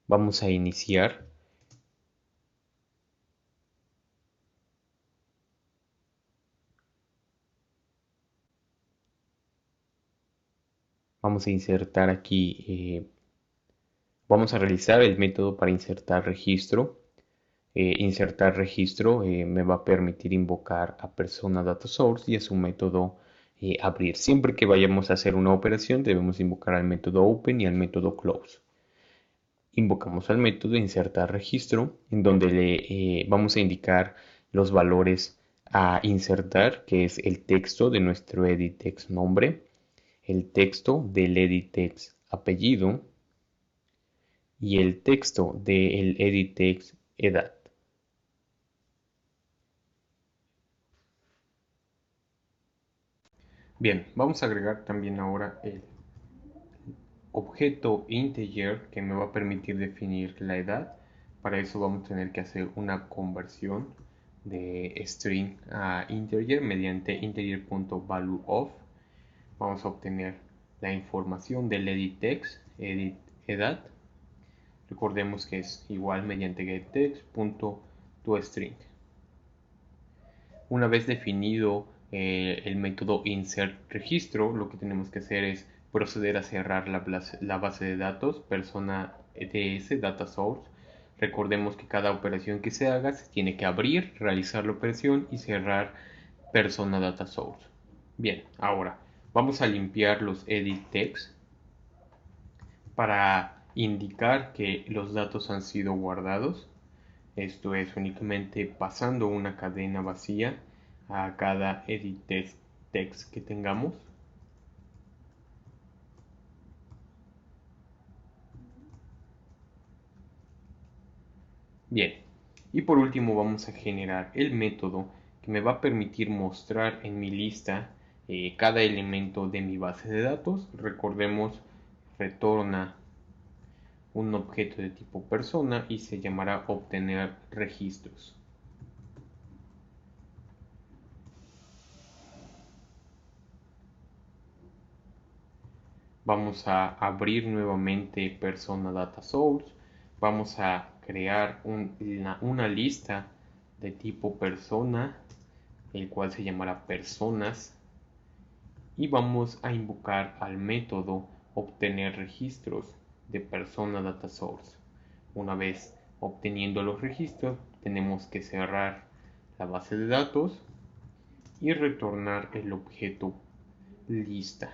Vamos a iniciar. Vamos a insertar aquí, vamos a realizar el método para insertar registro. Insertar registro me va a permitir invocar a persona data source y a su método abrir. Siempre que vayamos a hacer una operación debemos invocar al método open y al método close. Invocamos al método insertar registro en donde le vamos a indicar los valores a insertar, que es el texto de nuestro edit text nombre, el texto del edit text apellido y el texto del edit text edad. Bien, vamos a agregar también ahora el objeto integer que me va a permitir definir la edad. Para eso vamos a tener que hacer una conversión de string a integer mediante integer.valueOf. Vamos a obtener la información del edit text, edit edad. Recordemos que es igual mediante getText.toString. Una vez definido el método insertRegistro, lo que tenemos que hacer es proceder a cerrar la base de datos persona ds data source. Recordemos que cada operación que se haga se tiene que abrir, realizar la operación y cerrar persona data source. Bien, ahora vamos a limpiar los edit text para indicar que los datos han sido guardados. Esto es únicamente pasando una cadena vacía a cada edit text que tengamos. Bien, y por último vamos a generar el método que me va a permitir mostrar en mi lista cada elemento de mi base de datos. Recordemos, retorna un objeto de tipo persona y se llamará obtener registros. Vamos a abrir nuevamente persona data source. Vamos a crear una lista de tipo persona, el cual se llamará personas. Y vamos a invocar al método obtener registros de persona data source. Una vez obteniendo los registros, tenemos que cerrar la base de datos y retornar el objeto lista,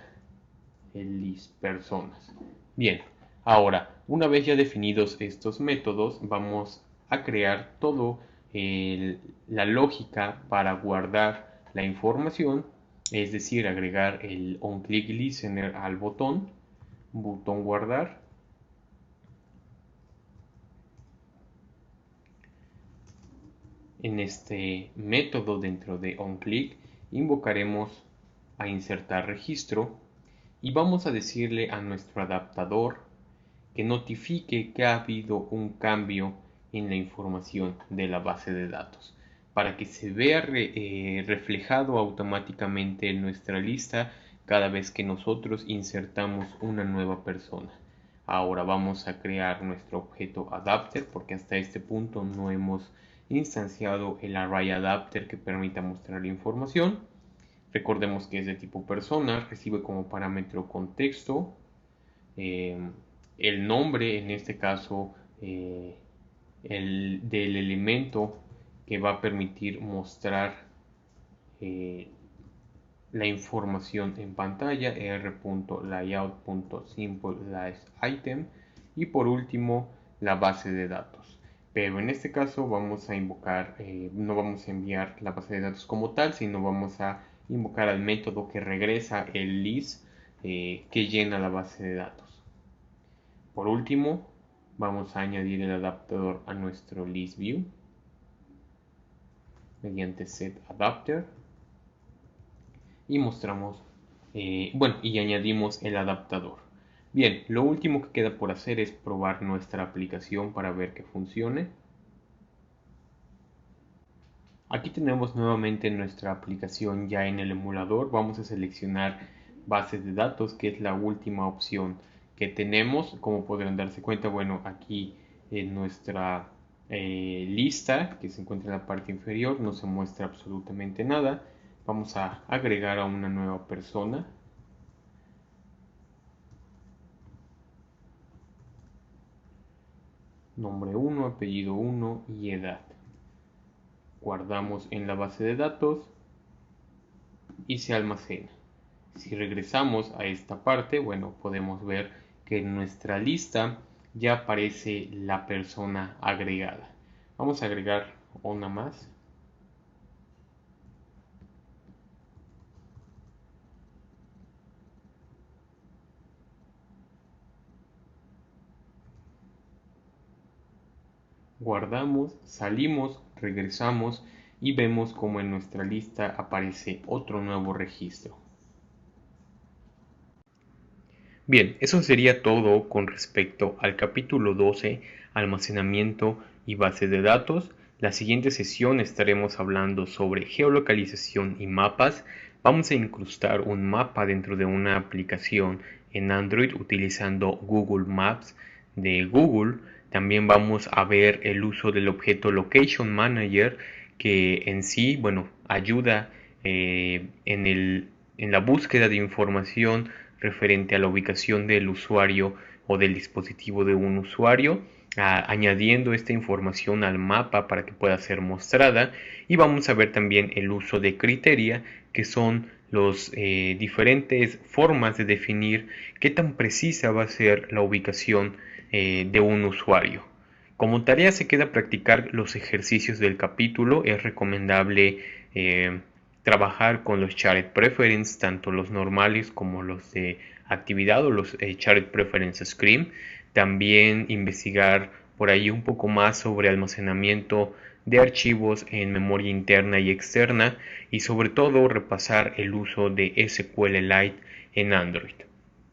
el list personas. Bien, ahora, una vez ya definidos estos métodos, vamos a crear todo la lógica para guardar la información, es decir, agregar el onClickListener al botón guardar. En este método dentro de onClick invocaremos a insertar registro y vamos a decirle a nuestro adaptador que notifique que ha habido un cambio en la información de la base de datos para que se vea reflejado automáticamente en nuestra lista cada vez que nosotros insertamos una nueva persona. Ahora vamos a crear nuestro objeto adapter porque hasta este punto no hemos instanciado el array adapter que permita mostrar la información. Recordemos que es de tipo persona, recibe como parámetro contexto, el nombre, en este caso del elemento que va a permitir mostrar la información en pantalla, r.layout.simple/item, y por último la base de datos. Pero en este caso vamos a invocar, no vamos a enviar la base de datos como tal, sino vamos a invocar al método que regresa el list que llena la base de datos. Por último, vamos a añadir el adaptador a nuestro list view mediante setAdapter y mostramos, y añadimos el adaptador. Bien, lo último que queda por hacer es probar nuestra aplicación para ver que funcione. Aquí tenemos nuevamente nuestra aplicación ya en el emulador. Vamos a seleccionar bases de datos, que es la última opción que tenemos. Como podrán darse cuenta, bueno, aquí en nuestra lista que se encuentra en la parte inferior no se muestra absolutamente nada. Vamos a agregar a una nueva persona. Nombre 1, apellido 1 y edad. Guardamos en la base de datos y se almacena. Si regresamos a esta parte, bueno, podemos ver que en nuestra lista ya aparece la persona agregada. Vamos a agregar una más. Guardamos, salimos, regresamos y vemos como en nuestra lista aparece otro nuevo registro. Bien, eso sería todo con respecto al capítulo 12, almacenamiento y base de datos. La siguiente sesión estaremos hablando sobre geolocalización y mapas. Vamos a incrustar un mapa dentro de una aplicación en Android utilizando Google Maps de Google. También vamos a ver el uso del objeto Location Manager, que en sí, bueno, ayuda en la búsqueda de información referente a la ubicación del usuario o del dispositivo de un usuario, añadiendo esta información al mapa para que pueda ser mostrada. Y vamos a ver también el uso de criteria, que son las diferentes formas de definir qué tan precisa va a ser la ubicación de un usuario. Como tarea se queda practicar los ejercicios del capítulo. Es recomendable trabajar con los Shared Preference, tanto los normales como los de actividad o los Shared Preference Screen. También investigar por ahí un poco más sobre almacenamiento de archivos en memoria interna y externa, y sobre todo repasar el uso de SQLite en Android.